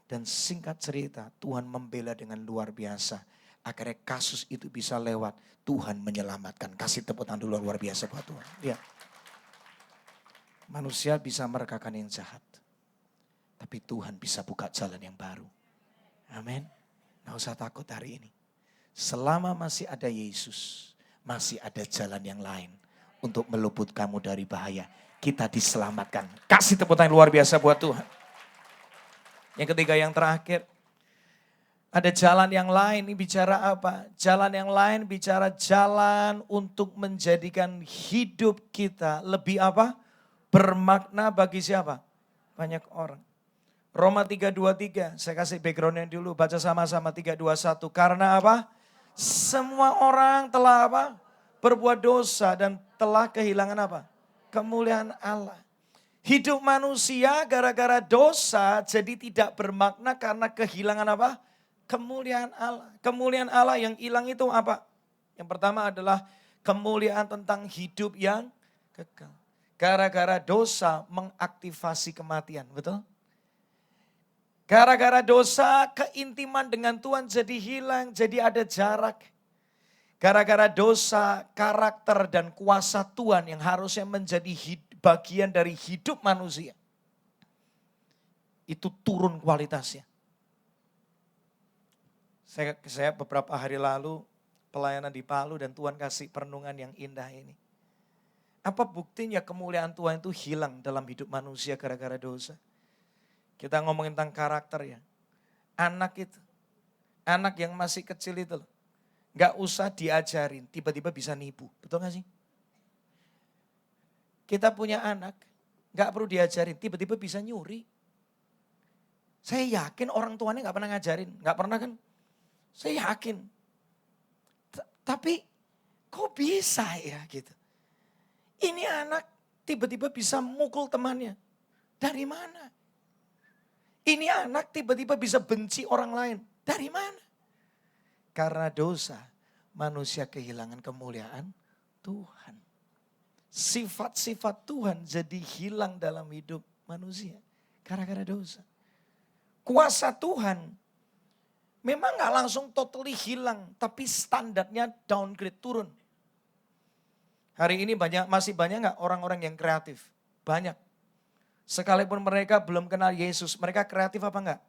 Speaker 9: Dan singkat cerita Tuhan membela dengan luar biasa. Akhirnya kasus itu bisa lewat. Tuhan menyelamatkan. Kasih tepuk tangan dulu luar biasa buat Tuhan. Lihat. Manusia bisa merekakan yang jahat. Tapi Tuhan bisa buka jalan yang baru. Amin. Gak usah takut hari ini. Selama masih ada Yesus. Masih ada jalan yang lain. Untuk meluput kamu dari bahaya. Kita diselamatkan. Kasih tepuk tangan luar biasa buat Tuhan. Yang ketiga yang terakhir. Ada jalan yang lain, ini bicara apa? Jalan yang lain bicara jalan untuk menjadikan hidup kita lebih apa? Bermakna bagi siapa? Banyak orang. Roma 3:23, saya kasih backgroundnya dulu, baca sama-sama 3:21. Karena apa? Semua orang telah apa? Berbuat dosa dan telah kehilangan apa? Kemuliaan Allah. Hidup manusia gara-gara dosa jadi tidak bermakna karena kehilangan apa? Kemuliaan Allah. Kemuliaan Allah yang hilang itu apa? Yang pertama adalah kemuliaan tentang hidup yang kekal. Gara-gara dosa mengaktifasi kematian, betul? Gara-gara dosa keintiman dengan Tuhan jadi hilang, jadi ada jarak. Gara-gara dosa karakter dan kuasa Tuhan yang harusnya menjadi bagian dari hidup manusia. Itu turun kualitasnya. Saya beberapa hari lalu pelayanan di Palu dan Tuhan kasih perenungan yang indah ini. Apa buktinya kemuliaan Tuhan itu hilang dalam hidup manusia gara-gara dosa? Kita ngomongin tentang karakter ya. Anak itu, anak yang masih kecil itu loh. Gak usah diajarin, tiba-tiba bisa nipu. Betul gak sih? Kita punya anak, gak perlu diajarin, tiba-tiba bisa nyuri. Saya yakin orang tuanya gak pernah ngajarin, gak pernah kan? Saya yakin. Tapi kok bisa ya gitu. Ini anak tiba-tiba bisa mukul temannya. Dari mana? Ini anak tiba-tiba bisa benci orang lain. Dari mana? Karena dosa manusia kehilangan kemuliaan Tuhan. Sifat-sifat Tuhan jadi hilang dalam hidup manusia. Gara-gara dosa. Kuasa Tuhan memang gak langsung totally hilang, tapi standarnya downgrade, turun. Hari ini masih banyak gak orang-orang yang kreatif? Banyak. Sekalipun mereka belum kenal Yesus, mereka kreatif apa enggak?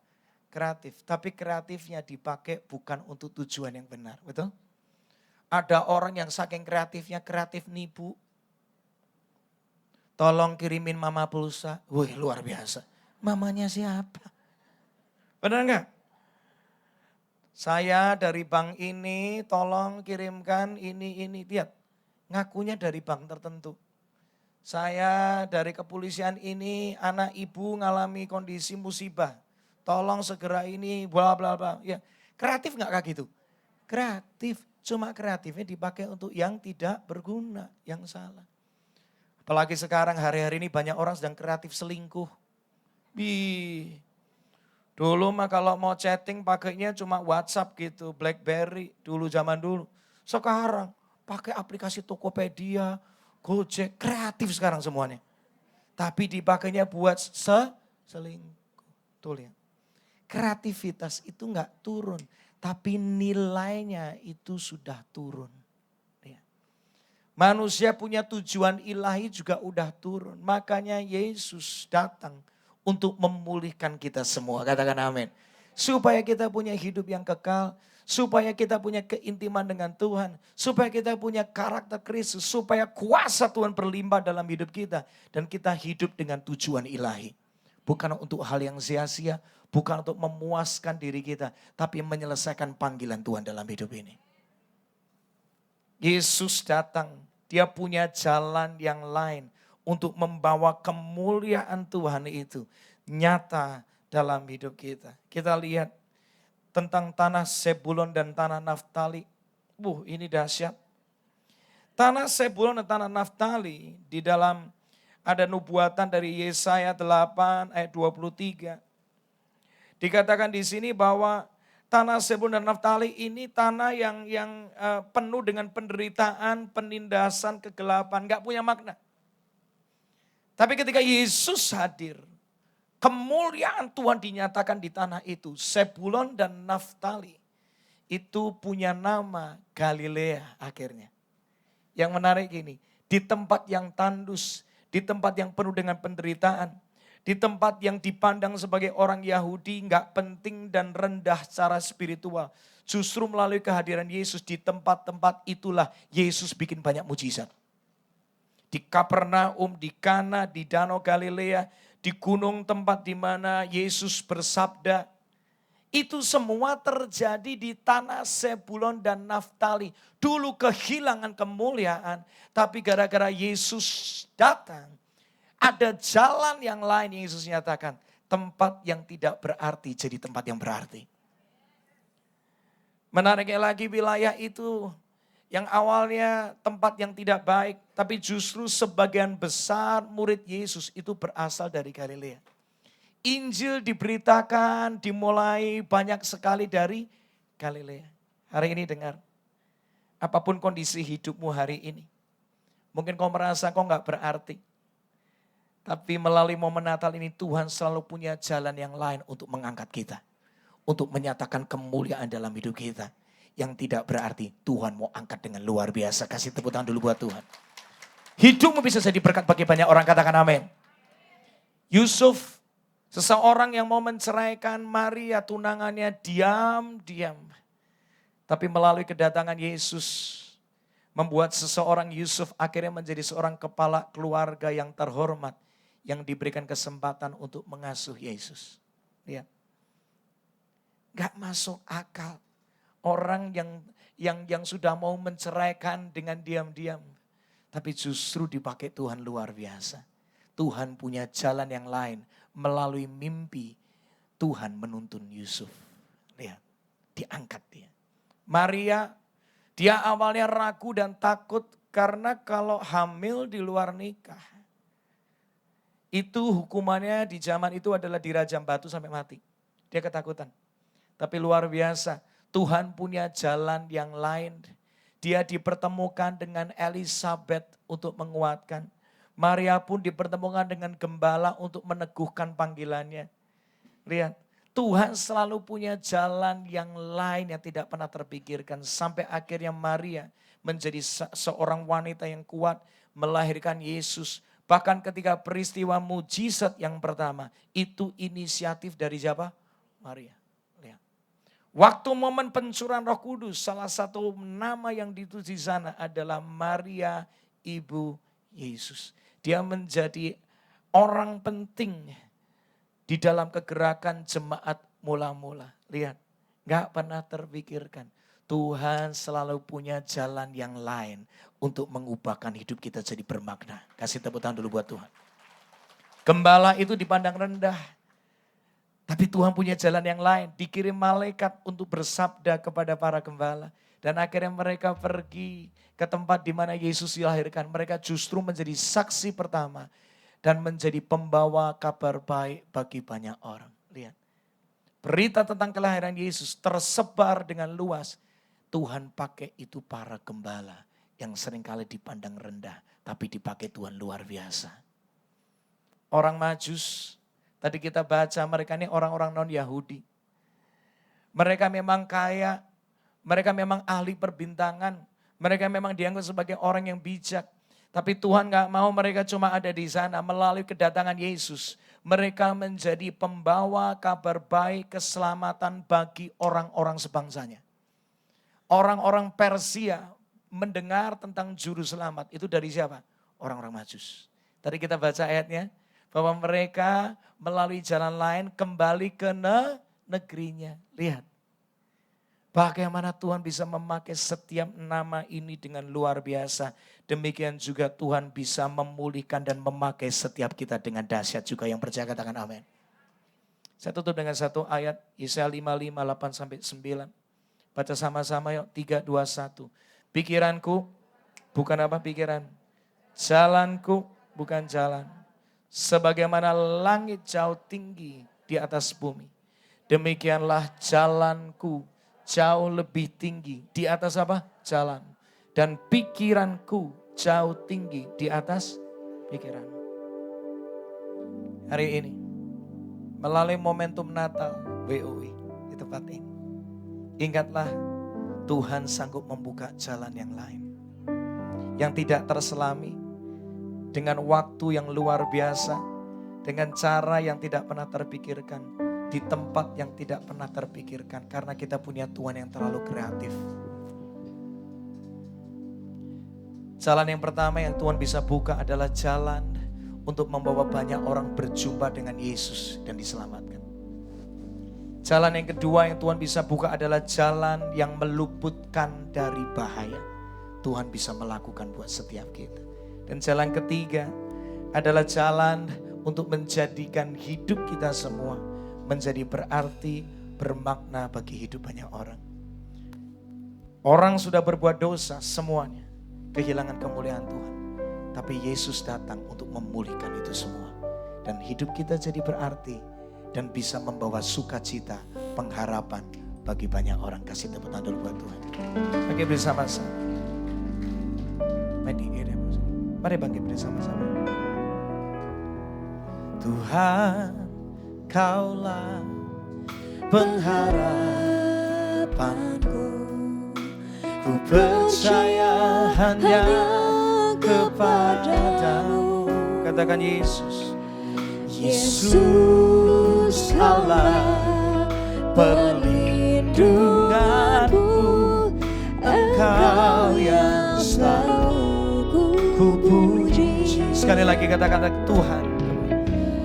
Speaker 9: Kreatif, tapi kreatifnya dipakai bukan untuk tujuan yang benar, betul? Ada orang yang saking kreatifnya, kreatif nipu. Tolong kirimin mama pulsa, wih luar biasa. Mamanya siapa? Benar enggak? Saya dari bank ini tolong kirimkan ini. Lihat, ngakunya dari bank tertentu. Saya dari kepolisian ini, anak ibu ngalami kondisi musibah. Tolong segera ini, bla bla bla. Ya, kreatif nggak kayak gitu? Kreatif, cuma kreatifnya dipakai untuk yang tidak berguna, yang salah. Apalagi sekarang hari-hari ini banyak orang sedang kreatif selingkuh. Dulu mah kalau mau chatting pakainya cuma WhatsApp gitu, BlackBerry dulu zaman dulu. Sekarang pakai aplikasi Tokopedia, Gojek, kreatif sekarang semuanya. Tapi dipakainya buat selingkuh. Tuh lihat. Kreativitas itu enggak turun, tapi nilainya itu sudah turun. Ya. Manusia punya tujuan ilahi juga udah turun. Makanya Yesus datang untuk memulihkan kita semua. Katakan amin. Supaya kita punya hidup yang kekal, supaya kita punya keintiman dengan Tuhan, supaya kita punya karakter Kristus, supaya kuasa Tuhan berlimpah dalam hidup kita. Dan kita hidup dengan tujuan ilahi. Bukan untuk hal yang sia-sia, bukan untuk memuaskan diri kita, tapi menyelesaikan panggilan Tuhan dalam hidup ini. Yesus datang, dia punya jalan yang lain untuk membawa kemuliaan Tuhan itu nyata dalam hidup kita. Kita lihat tentang tanah Sebulon dan tanah Naftali. Ini dahsyat. Tanah Sebulon dan tanah Naftali di dalam ada nubuatan dari Yesaya 8 ayat 23. Dikatakan di sini bahwa tanah Sebulun dan Naftali ini tanah yang penuh dengan penderitaan, penindasan, kegelapan, gak punya makna. Tapi ketika Yesus hadir, kemuliaan Tuhan dinyatakan di tanah itu. Sebulon dan Naftali itu punya nama Galilea akhirnya. Yang menarik ini, di tempat yang tandus, di tempat yang penuh dengan penderitaan, di tempat yang dipandang sebagai orang Yahudi nggak penting dan rendah secara spiritual. Justru melalui kehadiran Yesus di tempat-tempat itulah Yesus bikin banyak mujizat. Di Kapernaum, di Kana, di Danau Galilea, di gunung tempat di mana Yesus bersabda. Itu semua terjadi di tanah Sebulon dan Naftali. Dulu kehilangan kemuliaan, tapi gara-gara Yesus datang, ada jalan yang lain yang Yesus nyatakan. Tempat yang tidak berarti jadi tempat yang berarti. Menariknya lagi wilayah itu yang awalnya tempat yang tidak baik, tapi justru sebagian besar murid Yesus itu berasal dari Galilea. Injil diberitakan, dimulai banyak sekali dari Galilea. Hari ini dengar, apapun kondisi hidupmu hari ini, mungkin kau merasa kau gak berarti. Tapi melalui momen Natal ini Tuhan selalu punya jalan yang lain untuk mengangkat kita. Untuk menyatakan kemuliaan dalam hidup kita. Yang tidak berarti Tuhan mau angkat dengan luar biasa. Kasih tepuk tangan dulu buat Tuhan. Hidupmu bisa jadi berkat bagi banyak orang, katakan amin. Yusuf, seseorang yang mau menceraikan Maria tunangannya diam-diam. Tapi melalui kedatangan Yesus, membuat seseorang Yusuf akhirnya menjadi seorang kepala keluarga yang terhormat. Yang diberikan kesempatan untuk mengasuh Yesus. Lihat. Gak masuk akal. Orang yang sudah mau menceraikan dengan diam-diam. Tapi justru dipakai Tuhan luar biasa. Tuhan punya jalan yang lain. Melalui mimpi Tuhan menuntun Yusuf. Lihat, diangkat dia. Maria, dia awalnya ragu dan takut karena kalau hamil di luar nikah. Itu hukumannya di zaman itu adalah dirajam batu sampai mati. Dia ketakutan. Tapi luar biasa, Tuhan punya jalan yang lain. Dia dipertemukan dengan Elizabeth untuk menguatkan. Maria pun dipertemukan dengan gembala untuk meneguhkan panggilannya. Lihat, Tuhan selalu punya jalan yang lain yang tidak pernah terpikirkan. Sampai akhirnya Maria menjadi seorang wanita yang kuat, melahirkan Yesus. Bahkan ketika peristiwa mujizat yang pertama, itu inisiatif dari siapa? Maria. Lihat. Waktu momen pencurahan Roh Kudus, salah satu nama yang ditulis di sana adalah Maria, Ibu Yesus. Dia menjadi orang penting di dalam kegerakan jemaat mula-mula. Lihat, gak pernah terpikirkan. Tuhan selalu punya jalan yang lain untuk mengubahkan hidup kita jadi bermakna. Kasih tepuk tangan dulu buat Tuhan. Gembala itu dipandang rendah. Tapi Tuhan punya jalan yang lain. Dikirim malaikat untuk bersabda kepada para gembala. Dan akhirnya mereka pergi ke tempat di mana Yesus dilahirkan. Mereka justru menjadi saksi pertama. Dan menjadi pembawa kabar baik bagi banyak orang. Lihat. Berita tentang kelahiran Yesus tersebar dengan luas. Tuhan pakai itu para gembala. yang seringkali dipandang rendah, tapi dipakai Tuhan luar biasa. Orang Majus, tadi kita baca mereka ini orang-orang non-Yahudi. Mereka memang kaya, mereka memang ahli perbintangan, mereka memang dianggap sebagai orang yang bijak. Tapi Tuhan gak mau mereka cuma ada di sana. Melalui kedatangan Yesus, mereka menjadi pembawa kabar baik keselamatan bagi orang-orang sebangsanya. Orang-orang Persia mendengar tentang juru selamat. Itu dari siapa? Orang-orang Majus. Tadi kita baca ayatnya, bahwa mereka melalui jalan lain kembali ke negerinya. Lihat, bagaimana Tuhan bisa memakai setiap nama ini dengan luar biasa. Demikian juga Tuhan bisa memulihkan dan memakai setiap kita dengan dahsyat juga. Yang percaya katakan amin. Saya tutup dengan satu ayat, Yesaya 55, 8-9. Baca sama-sama yuk, 3, 2, 1. Pikiranku bukan apa pikiran. Jalanku bukan jalan. Sebagaimana langit jauh tinggi di atas bumi. Demikianlah jalanku jauh lebih tinggi di atas apa? Jalan. Dan pikiranku jauh tinggi di atas pikiran. Hari ini, melalui momentum Natal WOI di tempat ini, ingatlah Tuhan sanggup membuka jalan yang lain. Yang tidak terselami, dengan waktu yang luar biasa, dengan cara yang tidak pernah terpikirkan, di tempat yang tidak pernah terpikirkan, karena kita punya Tuhan yang terlalu kreatif. Jalan yang pertama yang Tuhan bisa buka adalah jalan untuk membawa banyak orang berjumpa dengan Yesus dan diselamatkan. Jalan yang kedua yang Tuhan bisa buka adalah jalan yang meluputkan dari bahaya. Tuhan bisa melakukan buat setiap kita. Dan jalan ketiga adalah jalan untuk menjadikan hidup kita semua menjadi berarti, bermakna bagi hidup banyak orang. Orang sudah berbuat dosa semuanya, kehilangan kemuliaan Tuhan. Tapi Yesus datang untuk memulihkan itu semua. Dan hidup kita jadi berarti dan bisa membawa sukacita, pengharapan bagi banyak orang. Kasih tepuk tangan dulu buat Tuhan. Bangkit bersama-sama. Mari bangkit bersama-sama. Tuhan, Kaulah pengharapanku. Ku percaya hanya kepadamu. Katakan Yesus. Yesus Allah perlindunganku. Engkau yang selalu ku puji. Sekali lagi katakan Tuhan.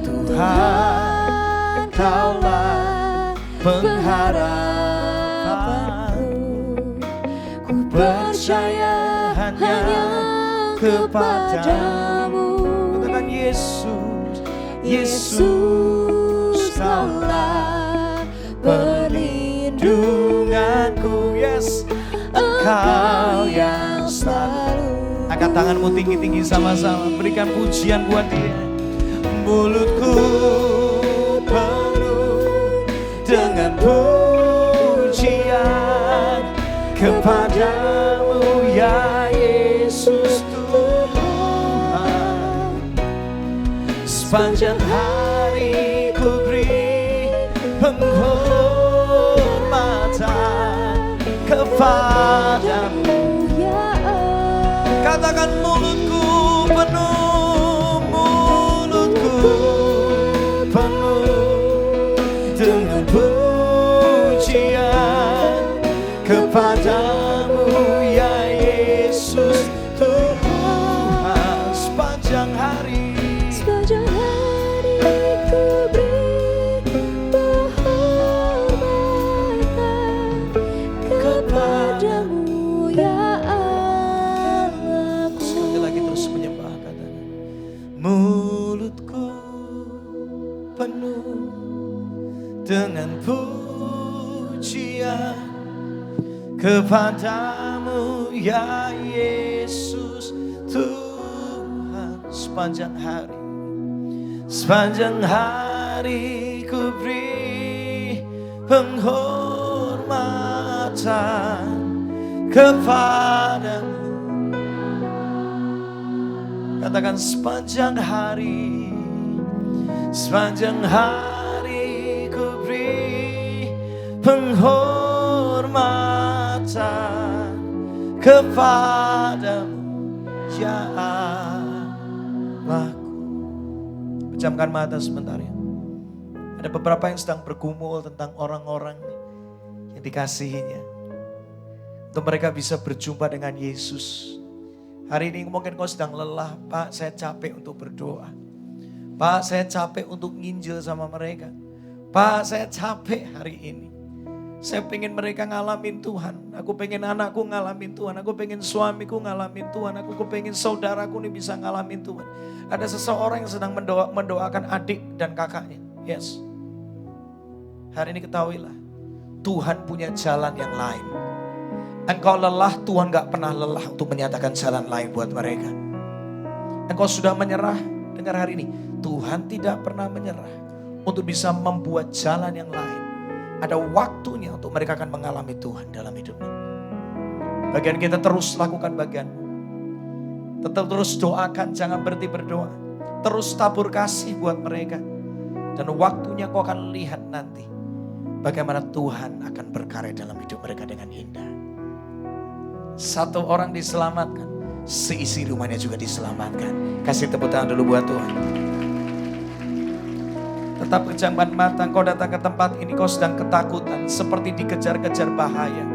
Speaker 9: Tuhan, Kaulah pengharapanku. Ku percaya hanya kepadamu. Katakan Yesus. Yesus, Kaulah perlindunganku. Yes, Engkau yang selalu. Angkat tanganmu tinggi-tinggi sama-sama. Berikan pujian buat Dia. Mulutku penuh dengan pujian kepadamu ya Yesus Tuhan. Sepanjang hari ku beri penghormatan kepadamu. Katakan mulutku penuh, mulutku penuh dengan pujian kepadamu ya Yesus Tuhan. Sepanjang hari ku beri penghormatan kepadamu ya Allah. Sekali lagi terus menyembah, katakan mulutku penuh dengan pujian kepadamu ya Yesus Tuhan. Sepanjang hari ku beri penghormatan kepadamu Katakan sepanjang hari ku beri penghormatan kepadamu ya Allahku. Pejamkan mata sebentar ya. Ada beberapa yang sedang bergumul tentang orang-orang yang dikasihinya. Untuk mereka bisa berjumpa dengan Yesus. Hari ini mungkin kau sedang lelah, Pak saya capek untuk berdoa. Pak saya capek untuk nginjil sama mereka. Pak saya capek hari ini. Saya pengen mereka ngalamin Tuhan. Aku pengen anakku ngalamin Tuhan. Aku pengen suamiku ngalamin Tuhan. Aku pengen saudaraku ini bisa ngalamin Tuhan. Ada seseorang yang sedang mendoakan adik dan kakaknya. Yes. Hari ini ketahuilah. Tuhan punya jalan yang lain. Engkau lelah, Tuhan gak pernah lelah untuk menyatakan jalan lain buat mereka. Engkau sudah menyerah, dengar hari ini. Tuhan tidak pernah menyerah untuk bisa membuat jalan yang lain. Ada waktunya untuk mereka akan mengalami Tuhan dalam hidupnya. Bagian kita terus lakukan bagianmu. Tetap terus doakan, jangan berhenti berdoa. Terus tabur kasih buat mereka. Dan waktunya kau akan lihat nanti bagaimana Tuhan akan berkarya dalam hidup mereka dengan indah. Satu orang diselamatkan, seisi rumahnya juga diselamatkan. Kasih tepuk tangan dulu buat Tuhan. Tetap pejamkan mata, kau datang ke tempat ini, kau sedang ketakutan, seperti dikejar-kejar bahaya.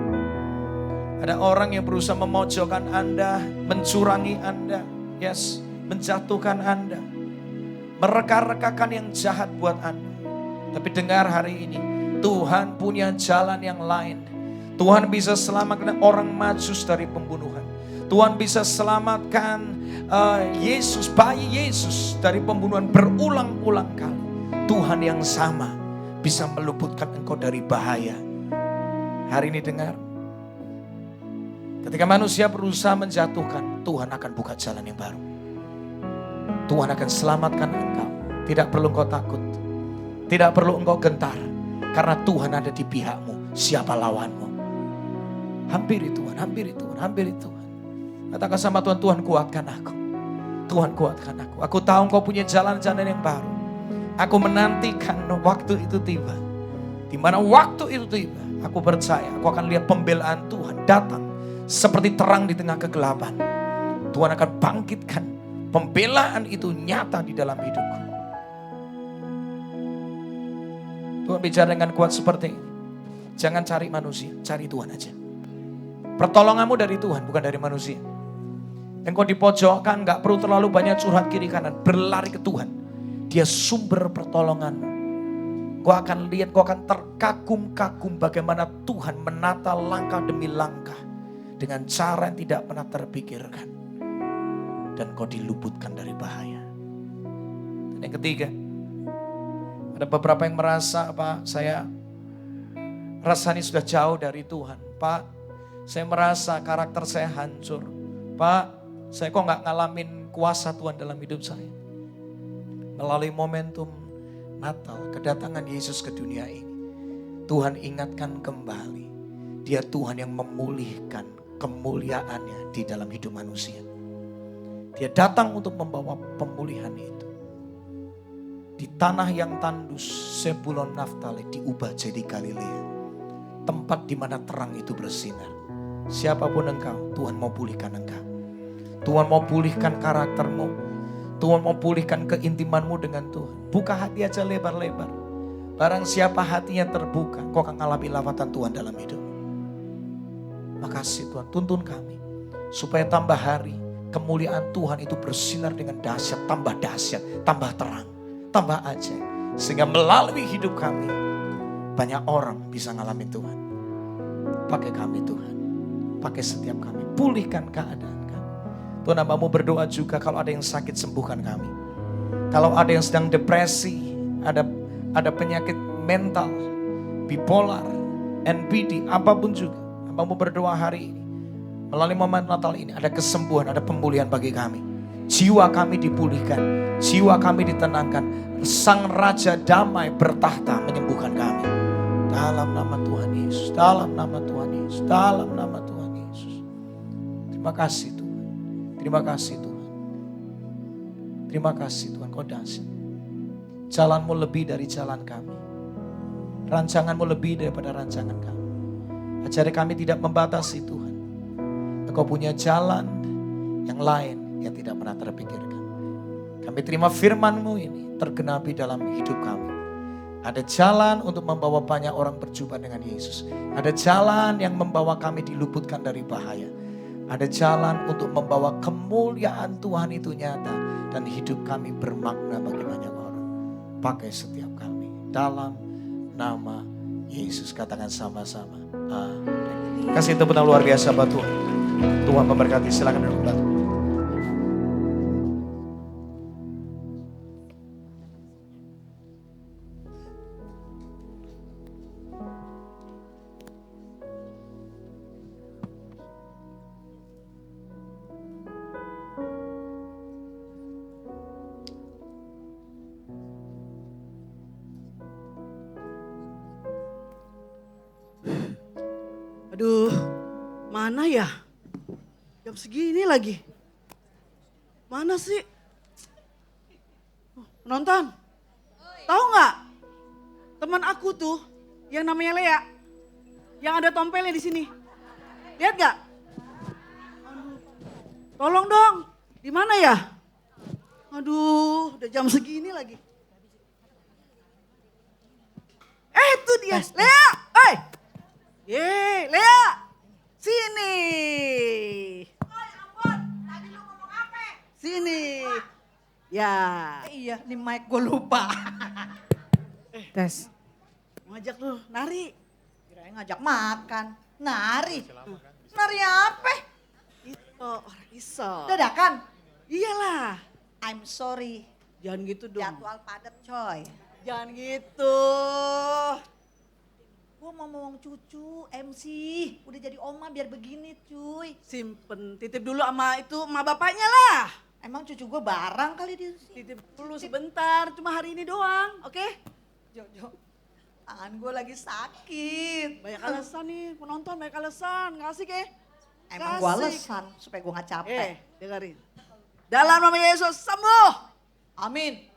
Speaker 9: Ada orang yang berusaha memojokkan Anda, mencurangi Anda, yes, menjatuhkan Anda, mereka-rekakan yang jahat buat Anda. Tapi dengar hari ini, Tuhan punya jalan yang lain. Tuhan bisa selamatkan orang Majus dari pembunuhan. Tuhan bisa selamatkan Yesus, bayi Yesus dari pembunuhan berulang-ulang kali. Tuhan yang sama bisa meluputkan engkau dari bahaya. Hari ini dengar. Ketika manusia berusaha menjatuhkan, Tuhan akan buka jalan yang baru. Tuhan akan selamatkan engkau. Tidak perlu engkau takut. Tidak perlu engkau gentar. Karena Tuhan ada di pihakmu. Siapa lawanmu? Hampiri Tuhan, hampiri Tuhan, hampiri Tuhan. Katakan sama Tuhan, Tuhan kuatkan aku. Tuhan kuatkan aku. Aku tahu engkau punya jalan-jalan yang baru. Aku menantikan waktu itu tiba. Di mana waktu itu tiba, aku percaya aku akan lihat pembelaan Tuhan datang seperti terang di tengah kegelapan. Tuhan akan bangkitkan pembelaan itu nyata di dalam hidupku. Tuhan bicara dengan kuat seperti ini. Jangan cari manusia, cari Tuhan aja. Pertolonganmu dari Tuhan, bukan dari manusia. Engkau dipojokkan, gak perlu terlalu banyak curhat kiri kanan. Berlari ke Tuhan. Dia sumber pertolonganmu. Kau akan lihat, kau akan terkagum-kagum bagaimana Tuhan menata langkah demi langkah. Dengan cara yang tidak pernah terpikirkan. Dan kau diluputkan dari bahaya. Dan yang ketiga, ada beberapa yang merasa, Pak, saya rasanya sudah jauh dari Tuhan. Pak, saya merasa karakter saya hancur. Pak, saya kok gak ngalamin kuasa Tuhan dalam hidup saya. Melalui momentum Natal, kedatangan Yesus ke dunia ini. Tuhan ingatkan kembali. Dia Tuhan yang memulihkan kemuliaannya di dalam hidup manusia. Dia datang untuk membawa pemulihan itu. Di tanah yang tandus, Zebulon Naftali diubah jadi Galilea. Tempat di mana terang itu bersinar. Siapapun engkau, Tuhan mau pulihkan engkau. Tuhan mau pulihkan karaktermu. Tuhan mau pulihkan keintimanmu dengan Tuhan. Buka hati aja lebar-lebar. Barang siapa hatinya terbuka, kau akan alami lawatan Tuhan dalam hidup. Makasih Tuhan, tuntun kami. Supaya tambah hari, kemuliaan Tuhan itu bersinar dengan dahsyat, tambah terang, tambah ajaib. Sehingga melalui hidup kami, banyak orang bisa ngalamin Tuhan. Pakai kami Tuhan. Pakai setiap kami. Pulihkan keadaan kami. Tuhan, hamba-Mu berdoa juga kalau ada yang sakit, sembuhkan kami. Kalau ada yang sedang depresi, ada penyakit mental, bipolar, NPD, apapun juga. Hamba-Mu berdoa hari ini. Melalui momen Natal ini ada kesembuhan, ada pemulihan bagi kami. Jiwa kami dipulihkan. Jiwa kami ditenangkan. Sang Raja damai bertahta menyembuhkan kami. Dalam nama Tuhan Yesus. Dalam nama Tuhan Yesus. Dalam nama Tuhan Yesus. Terima kasih Tuhan. Terima kasih Tuhan. Terima kasih Tuhan, Kau dahsyat. Jalanmu lebih dari jalan kami. Rancanganmu lebih daripada rancangan kami. Ajari kami tidak membatasi Tuhan. Engkau punya jalan yang lain yang tidak pernah terpikirkan. Kami terima firman-Mu ini tergenapi dalam hidup kami. Ada jalan untuk membawa banyak orang berjumpa dengan Yesus. Ada jalan yang membawa kami diluputkan dari bahaya. Ada jalan untuk membawa kemuliaan Tuhan itu nyata. Dan hidup kami bermakna bagi banyak orang. Pakai setiap kami. Dalam nama Yesus, katakan sama-sama. Amin. Kasih tepuk tangan luar biasa buat Tuhan. Tuhan memberkati, silakan duduk kembali.
Speaker 7: Aduh, mana ya? Jam segini lagi. Mana sih? Penonton, tahu nggak? Teman aku tuh, yang namanya Lea, yang ada tompelnya di sini. Lihat nggak? Tolong dong, di mana ya? Aduh, udah jam segini lagi. Itu dia, Lea, Ye, Lea, sini. Ampun, tadi lu ngomong apa? Sini. Ya.
Speaker 1: Iya, nih mic gue lupa.
Speaker 2: Tes.
Speaker 7: Ngajak lu nari.
Speaker 1: Kirain ngajak makan. Nari. Nari apa?
Speaker 7: Itu orang iso.
Speaker 1: Dadakan.
Speaker 7: Iyalah.
Speaker 1: I'm sorry.
Speaker 7: Jangan gitu dong.
Speaker 1: Jadwal padat coy.
Speaker 7: Jangan gitu.
Speaker 1: Gue mau ngomong cucu, MC. Udah jadi oma biar begini cuy.
Speaker 7: Simpen, titip dulu sama itu sama bapaknya lah.
Speaker 1: Emang cucu gue barang kali di sini.
Speaker 7: Titip dulu sebentar, cuma hari ini doang, oke?
Speaker 1: Jojo, tangan gue lagi sakit.
Speaker 7: Banyak alasan nih, penonton banyak alasan, nggak asik ya?
Speaker 1: Emang gue alasan supaya gue gak capek.
Speaker 7: Dengerin. Dalam nama Yesus sembuh.
Speaker 1: Amin.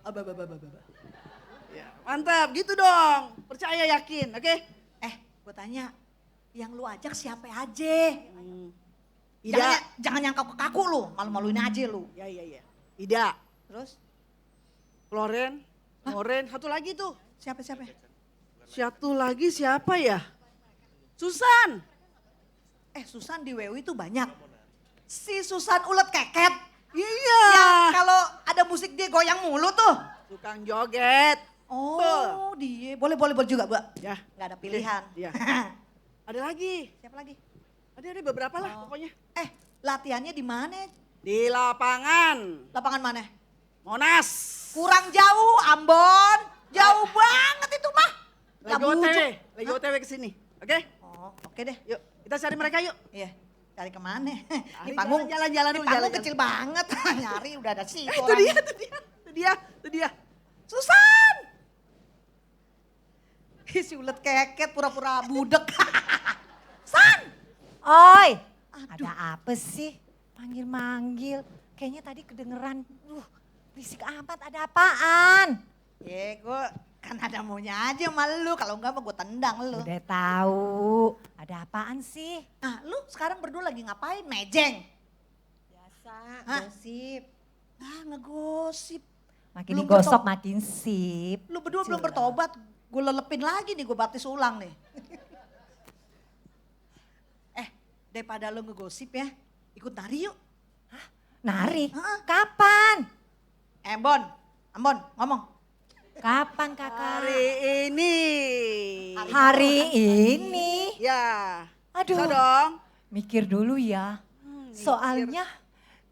Speaker 7: Ya, mantap, gitu dong. Percaya, yakin, oke?
Speaker 1: Gue tanya, yang lu ajak siapa aja?
Speaker 7: Ida.
Speaker 1: Jangan yang kaku-kaku lu, malu-maluin aja lu.
Speaker 7: Ya. Ida,
Speaker 1: Terus
Speaker 7: Loren, satu lagi tuh.
Speaker 1: siapa?
Speaker 7: Satu lagi siapa ya? Susan.
Speaker 1: Susan di WU itu banyak. Si Susan ulet keket.
Speaker 7: Iya.
Speaker 1: Yang kalau ada musik dia goyang mulu tuh.
Speaker 7: Tukang joget.
Speaker 1: Oh dia, boleh juga Mbak.
Speaker 7: Ya.
Speaker 1: Gak ada pilihan.
Speaker 7: Iya. Ada lagi.
Speaker 1: Siapa lagi?
Speaker 7: Ada beberapa lah pokoknya.
Speaker 1: Latihannya di mana?
Speaker 7: Di lapangan.
Speaker 1: Lapangan mana?
Speaker 7: Monas.
Speaker 1: Kurang jauh, Ambon. Jauh banget itu mah.
Speaker 7: Lagi OTW ke sini. Oke?
Speaker 1: Oh, oke deh.
Speaker 7: Yuk, kita cari mereka yuk.
Speaker 1: Iya, cari kemana? Di
Speaker 7: Cari
Speaker 1: panggung,
Speaker 7: jalan-jalan
Speaker 1: di
Speaker 7: dulu,
Speaker 1: panggung
Speaker 7: jalan-jalan.
Speaker 1: kecil banget. Nyari udah ada situ
Speaker 7: Itu
Speaker 1: orangnya.
Speaker 7: dia.
Speaker 1: Susan! Si ulet keket pura-pura budek. San!
Speaker 10: Oi, ada apa sih? Manggil-manggil. Kayaknya tadi kedengeran, berisik amat, ada apaan?
Speaker 1: Gue kan ada maunya aja sama lu, kalau enggak mah gue tendang lu.
Speaker 10: Udah tahu, ada apaan sih?
Speaker 1: Nah lu sekarang berdua lagi ngapain? Mejeng?
Speaker 10: Biasa,
Speaker 1: gosip. Ngegosip.
Speaker 10: Makin
Speaker 1: Belum
Speaker 10: digosok makin sip.
Speaker 1: Lu berdua belum bertobat, gue lelepin lagi nih, gue baptis ulang nih. Daripada lu ngegosip ya, ikut nari yuk.
Speaker 10: Nari? Kapan?
Speaker 1: Ambon, ngomong.
Speaker 10: Kapan kakak?
Speaker 7: Hari ini.
Speaker 10: Hari ini?
Speaker 7: Ya.
Speaker 10: Aduh,
Speaker 7: Bisa dong.
Speaker 10: mikir dulu ya. Soalnya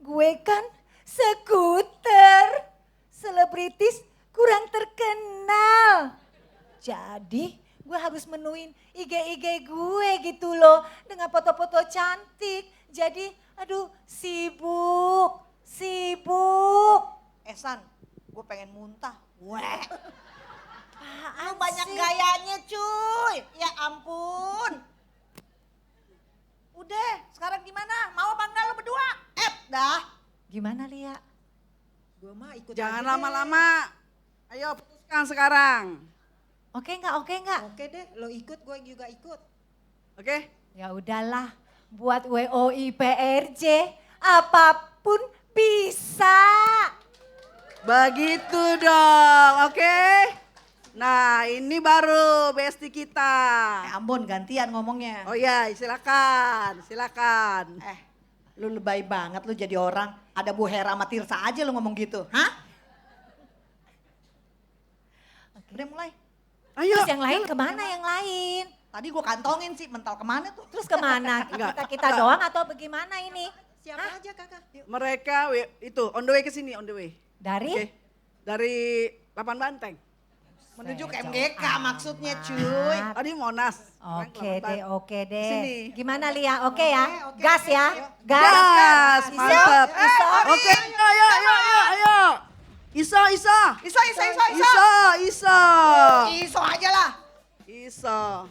Speaker 10: gue kan skuter. Selebritis kurang terkenal. Jadi gue harus menuin IG gue gitu loh. Dengan foto-foto cantik. Jadi aduh sibuk.
Speaker 1: San, gue pengen muntah. Weh.
Speaker 10: Apaan
Speaker 1: Lu banyak
Speaker 10: sih?
Speaker 1: gayanya cuy. Ya ampun. Udah, sekarang gimana? Mau apa enggak lu berdua? Dah.
Speaker 10: Gimana Lia? Gue mah ikut
Speaker 11: Jangan
Speaker 10: aja deh.
Speaker 11: lama-lama. Ayo putuskan sekarang.
Speaker 10: Oke nggak? Oke nggak?
Speaker 8: Oke deh, lo ikut, gue juga ikut.
Speaker 11: Oke?
Speaker 10: Ya udahlah, buat WOI PRJ apapun bisa.
Speaker 11: Begitu dong, oke? Nah, ini baru besti kita.
Speaker 10: Ambon gantian ngomongnya.
Speaker 11: Oh iya, silakan, silakan.
Speaker 10: Lu lebay banget lu jadi orang. Ada Bu Hera sama Tirsa aja lu ngomong gitu. Hah? Udah mulai.
Speaker 11: Ayo.
Speaker 10: Terus yang lain kemana yang lain? Tadi gua kantongin sih, mental kemana tuh? Terus kemana? Kita doang atau bagaimana ini?
Speaker 8: Siapa aja kakak? Yuk.
Speaker 11: Mereka itu on the way ke sini, on the way.
Speaker 10: Dari?
Speaker 11: Oke. Dari Lapan Banteng.
Speaker 10: Menuju ke MGK maksudnya cuy.
Speaker 11: Tadi Monas.
Speaker 10: Oke deh.
Speaker 11: Sini.
Speaker 10: Gimana Lia? Oke ya?
Speaker 8: Oke,
Speaker 10: Gas
Speaker 8: oke,
Speaker 10: ya?
Speaker 8: ayo.
Speaker 11: Gas,
Speaker 10: Iso?
Speaker 11: mantap.
Speaker 10: Iso?
Speaker 11: Oke, ayo. Iso.
Speaker 10: Iso aja lah.
Speaker 11: Iso.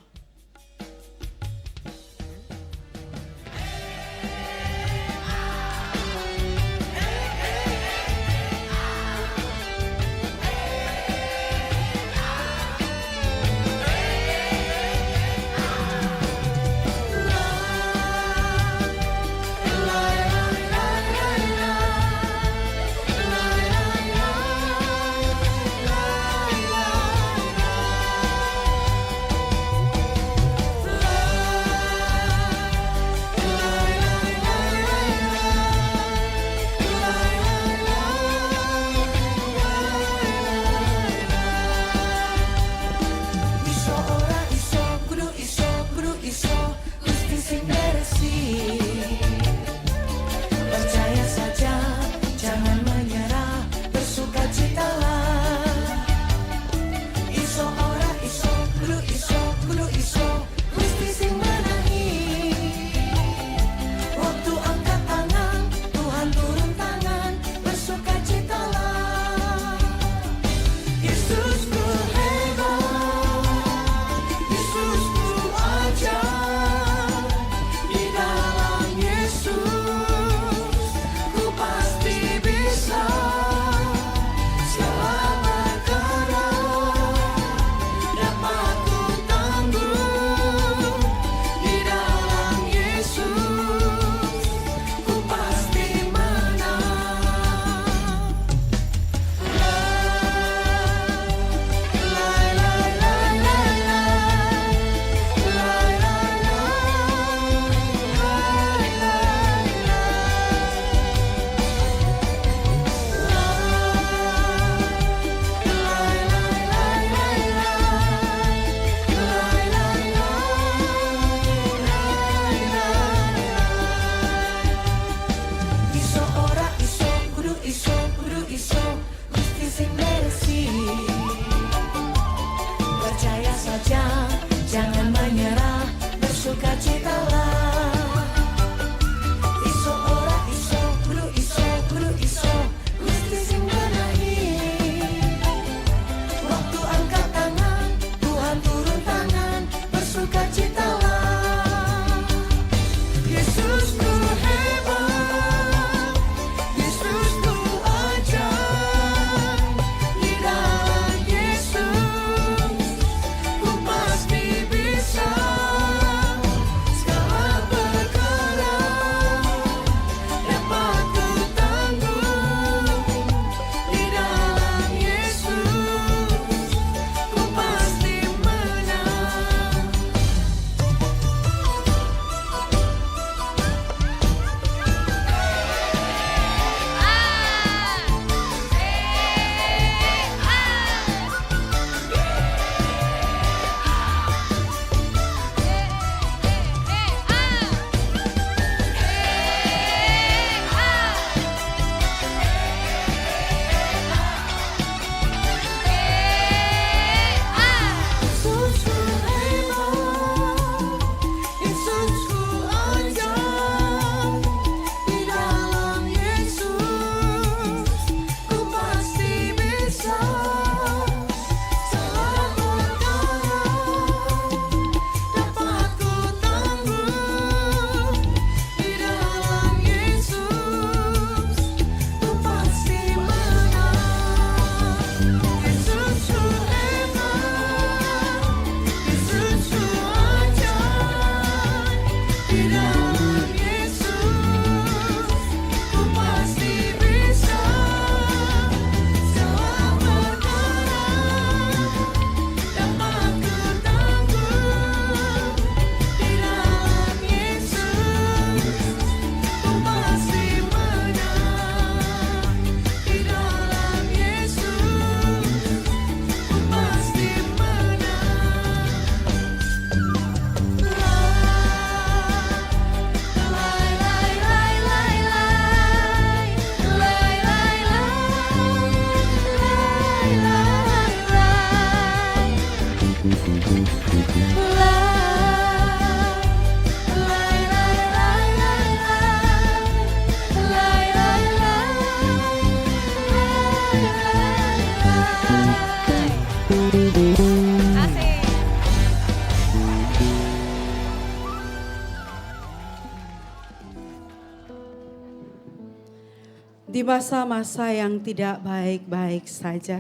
Speaker 7: Di masa-masa yang tidak baik-baik saja,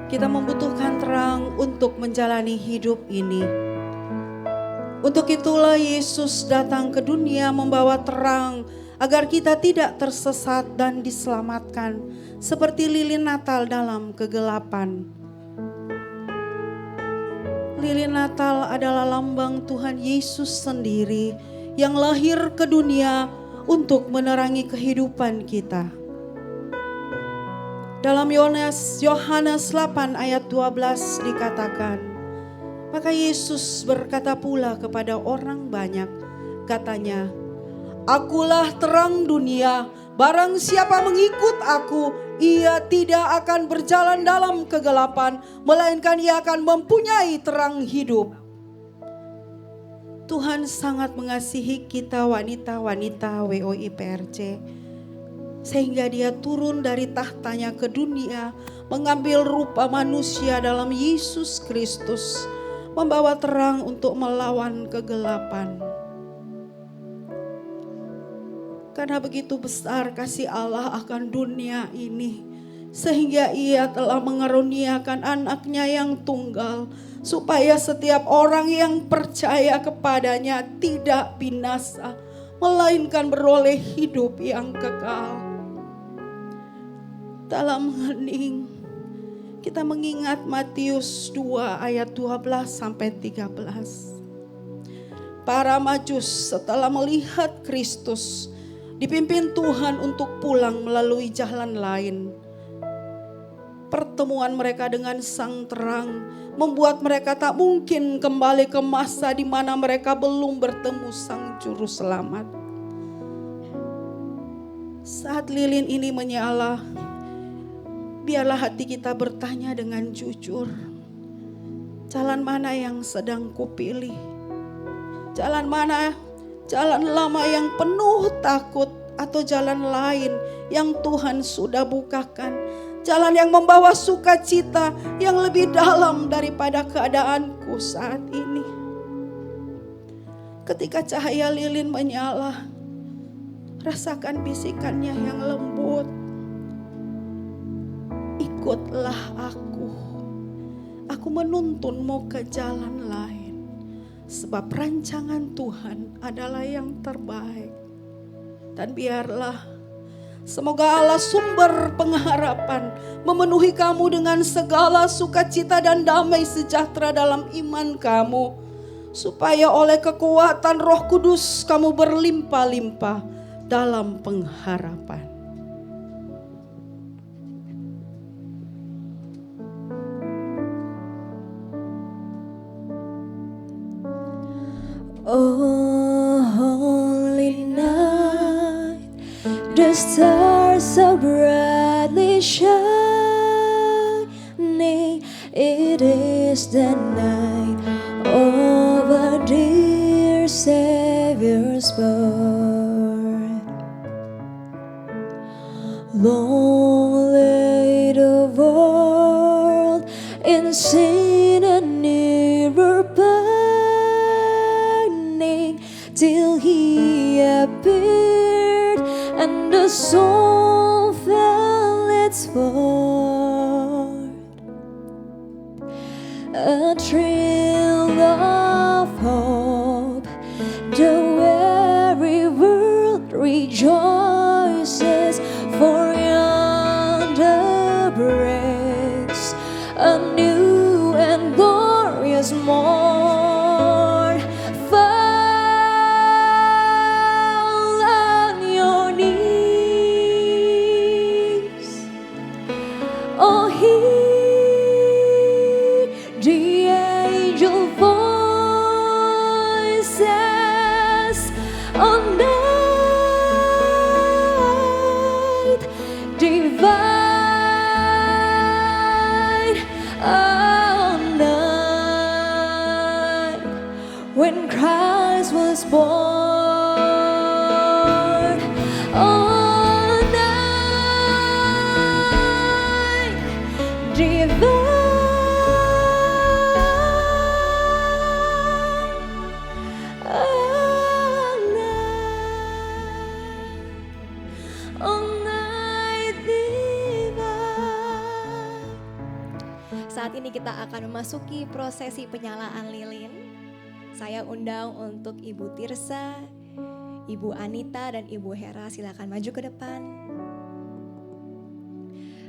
Speaker 7: kita membutuhkan terang untuk menjalani hidup ini. Untuk itulah Yesus datang ke dunia membawa terang agar kita tidak tersesat dan diselamatkan seperti lilin Natal dalam kegelapan. Lilin Natal adalah lambang Tuhan Yesus sendiri yang lahir ke dunia untuk menerangi kehidupan kita. Dalam Yohanes 8 ayat 12 dikatakan, maka Yesus berkata pula kepada orang banyak, katanya, "Akulah terang dunia, barang siapa mengikut aku, ia tidak akan berjalan dalam kegelapan, melainkan ia akan mempunyai terang hidup." Tuhan sangat mengasihi kita wanita-wanita WOI PRJ, sehingga dia turun dari tahtanya ke dunia, mengambil rupa manusia dalam Yesus Kristus, membawa terang untuk melawan kegelapan. Karena begitu besar kasih Allah akan dunia ini, sehingga ia telah mengaruniakan anaknya yang tunggal, supaya setiap orang yang percaya kepadanya tidak binasa, melainkan beroleh hidup yang kekal. Dalam hening, kita mengingat Matius 2 ayat 12 sampai 13. Para Majus setelah melihat Kristus dipimpin Tuhan untuk pulang melalui jalan lain. Pertemuan mereka dengan sang terang membuat mereka tak mungkin kembali ke masa di mana mereka belum bertemu sang juru selamat. Saat lilin ini menyala, biarlah hati kita bertanya dengan jujur, jalan mana yang sedang kupilih? Jalan mana? Jalan lama yang penuh takut atau jalan lain yang Tuhan sudah bukakan? Jalan yang membawa sukacita yang lebih dalam daripada keadaanku saat ini. Ketika cahaya lilin menyala, rasakan bisikannya yang lembut. Ikutlah aku. Aku menuntunmu ke jalan lain. Sebab rancangan Tuhan adalah yang terbaik. Dan biarlah semoga Allah sumber pengharapan memenuhi kamu dengan segala sukacita dan damai sejahtera dalam iman kamu. Supaya oleh kekuatan Roh Kudus kamu berlimpah-limpah dalam pengharapan.
Speaker 8: Oh, holy night, the stars so brightly shining. It is the night of our dear Savior's birth. Long lay the world in sin and never burning, till He appeared and the soul felt its sword. A thrill of hope, the very world rejoices, for yonder breaks a new and glorious morn. Fall on your knees, oh hear the angel voices on night divine, on night when Christ was born, on night divine. Oh, night. saat ini kita akan memasuki prosesi penyalaan lilin. Saya undang untuk Ibu Tirsa, Ibu Anita, dan Ibu Hera, silakan maju ke depan.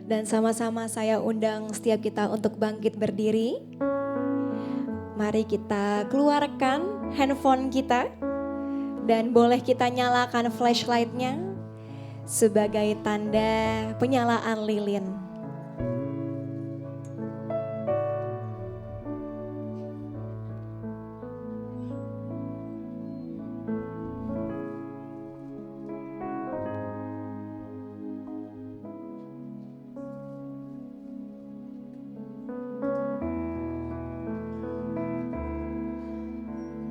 Speaker 8: Dan sama-sama saya undang setiap kita untuk bangkit berdiri. Mari kita keluarkan handphone kita dan boleh kita nyalakan flashlightnya sebagai tanda penyalaan lilin.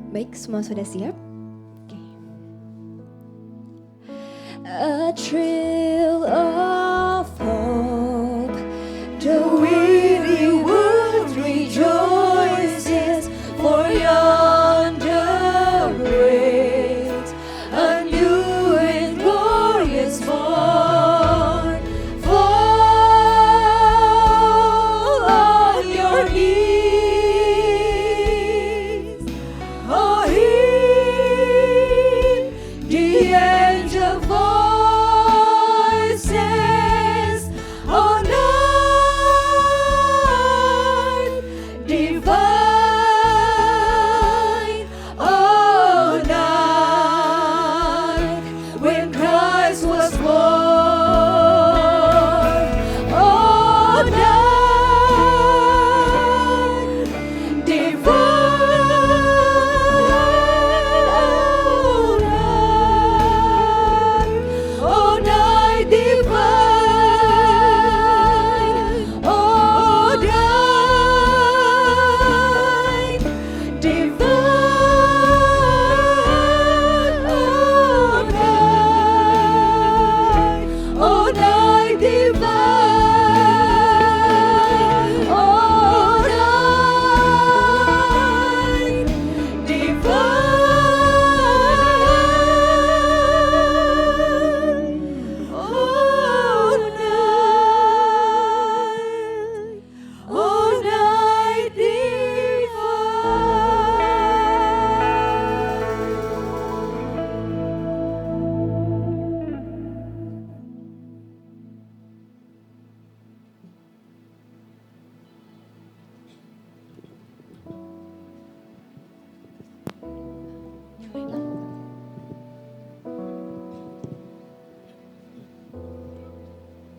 Speaker 8: Baik, semua sudah siap? Oke. A thrill of hope, the weary world rejoices, for yonder breaks a new and glorious morn. Fall on your knees. Oh, hear the angel voices. Oh, night divine. Oh, night when Christ was born. Oh, night divine. Oh, night divine. Oh, night divine. Oh, night divine. Oh, night divine. Oh, night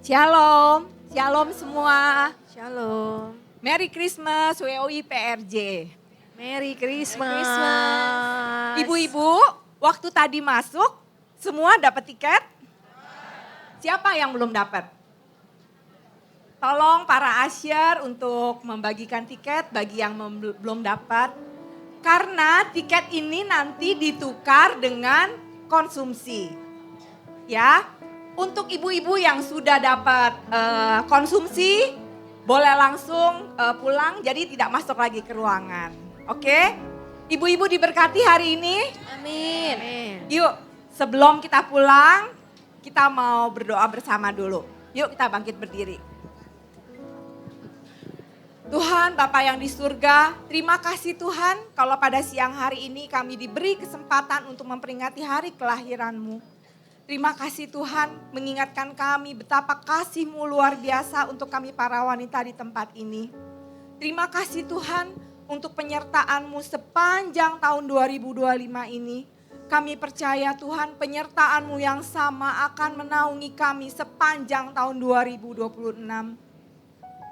Speaker 12: Shalom, shalom semua.
Speaker 2: Shalom.
Speaker 12: Merry Christmas WOI PRJ.
Speaker 2: Merry Christmas.
Speaker 12: Ibu-ibu, waktu tadi masuk, semua dapat tiket? Siapa yang belum dapat? Tolong para usher untuk membagikan tiket bagi yang belum dapat. Karena tiket ini nanti ditukar dengan konsumsi. Ya, untuk ibu-ibu yang sudah dapat konsumsi, boleh langsung pulang, jadi tidak masuk lagi ke ruangan. Oke? Ibu-ibu diberkati hari ini?
Speaker 2: Amin.
Speaker 12: Yuk, sebelum kita pulang, kita mau berdoa bersama dulu. Yuk kita bangkit berdiri. Tuhan Bapa yang di surga, terima kasih Tuhan kalau pada siang hari ini kami diberi kesempatan untuk memperingati hari kelahiran-Mu. Terima kasih Tuhan mengingatkan kami betapa kasih-Mu luar biasa untuk kami para wanita di tempat ini. Terima kasih Tuhan untuk penyertaan-Mu sepanjang tahun 2025 ini. Kami percaya Tuhan penyertaan-Mu yang sama akan menaungi kami sepanjang tahun 2026.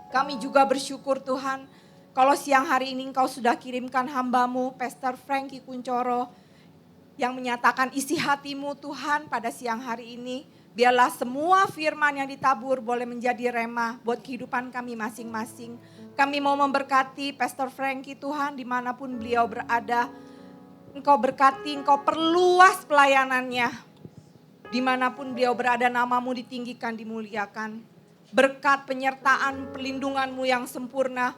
Speaker 12: Kami juga bersyukur Tuhan kalau siang hari ini Engkau sudah kirimkan hamba-Mu Pastor Frankie Kuncoro yang menyatakan isi hati-Mu Tuhan pada siang hari ini. Biarlah semua firman yang ditabur boleh menjadi rema buat kehidupan kami masing-masing. Kami mau memberkati Pastor Frankie Tuhan dimanapun beliau berada. Engkau berkati, Engkau perluas pelayanannya. Dimanapun beliau berada nama-Mu ditinggikan, dimuliakan. Berkat penyertaan perlindungan-Mu yang sempurna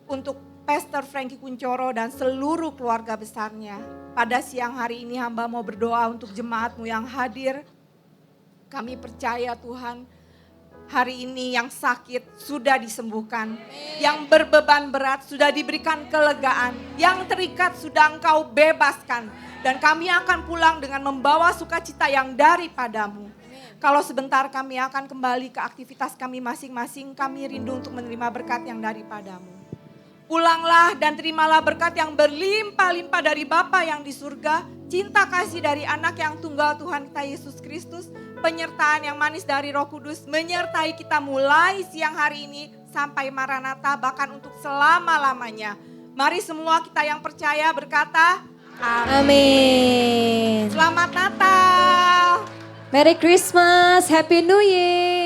Speaker 12: untuk Pastor Frankie Kuncoro dan seluruh keluarga besarnya. Pada siang hari ini hamba mau berdoa untuk jemaat-Mu yang hadir. Kami percaya Tuhan hari ini yang sakit sudah disembuhkan. Yang berbeban berat sudah diberikan kelegaan. Yang terikat sudah Engkau bebaskan. Dan kami akan pulang dengan membawa sukacita yang daripadamu. Kalau sebentar kami akan kembali ke aktivitas kami masing-masing, kami rindu untuk menerima berkat yang daripadamu. Pulanglah dan terimalah berkat yang berlimpah-limpah dari Bapa yang di surga, cinta kasih dari anak yang tunggal Tuhan kita Yesus Kristus, penyertaan yang manis dari Roh Kudus, menyertai kita mulai siang hari ini sampai Maranatha, bahkan untuk selama-lamanya. Mari semua kita yang percaya berkata,
Speaker 8: Amin.
Speaker 12: Selamat Natal.
Speaker 8: Merry Christmas, Happy New Year.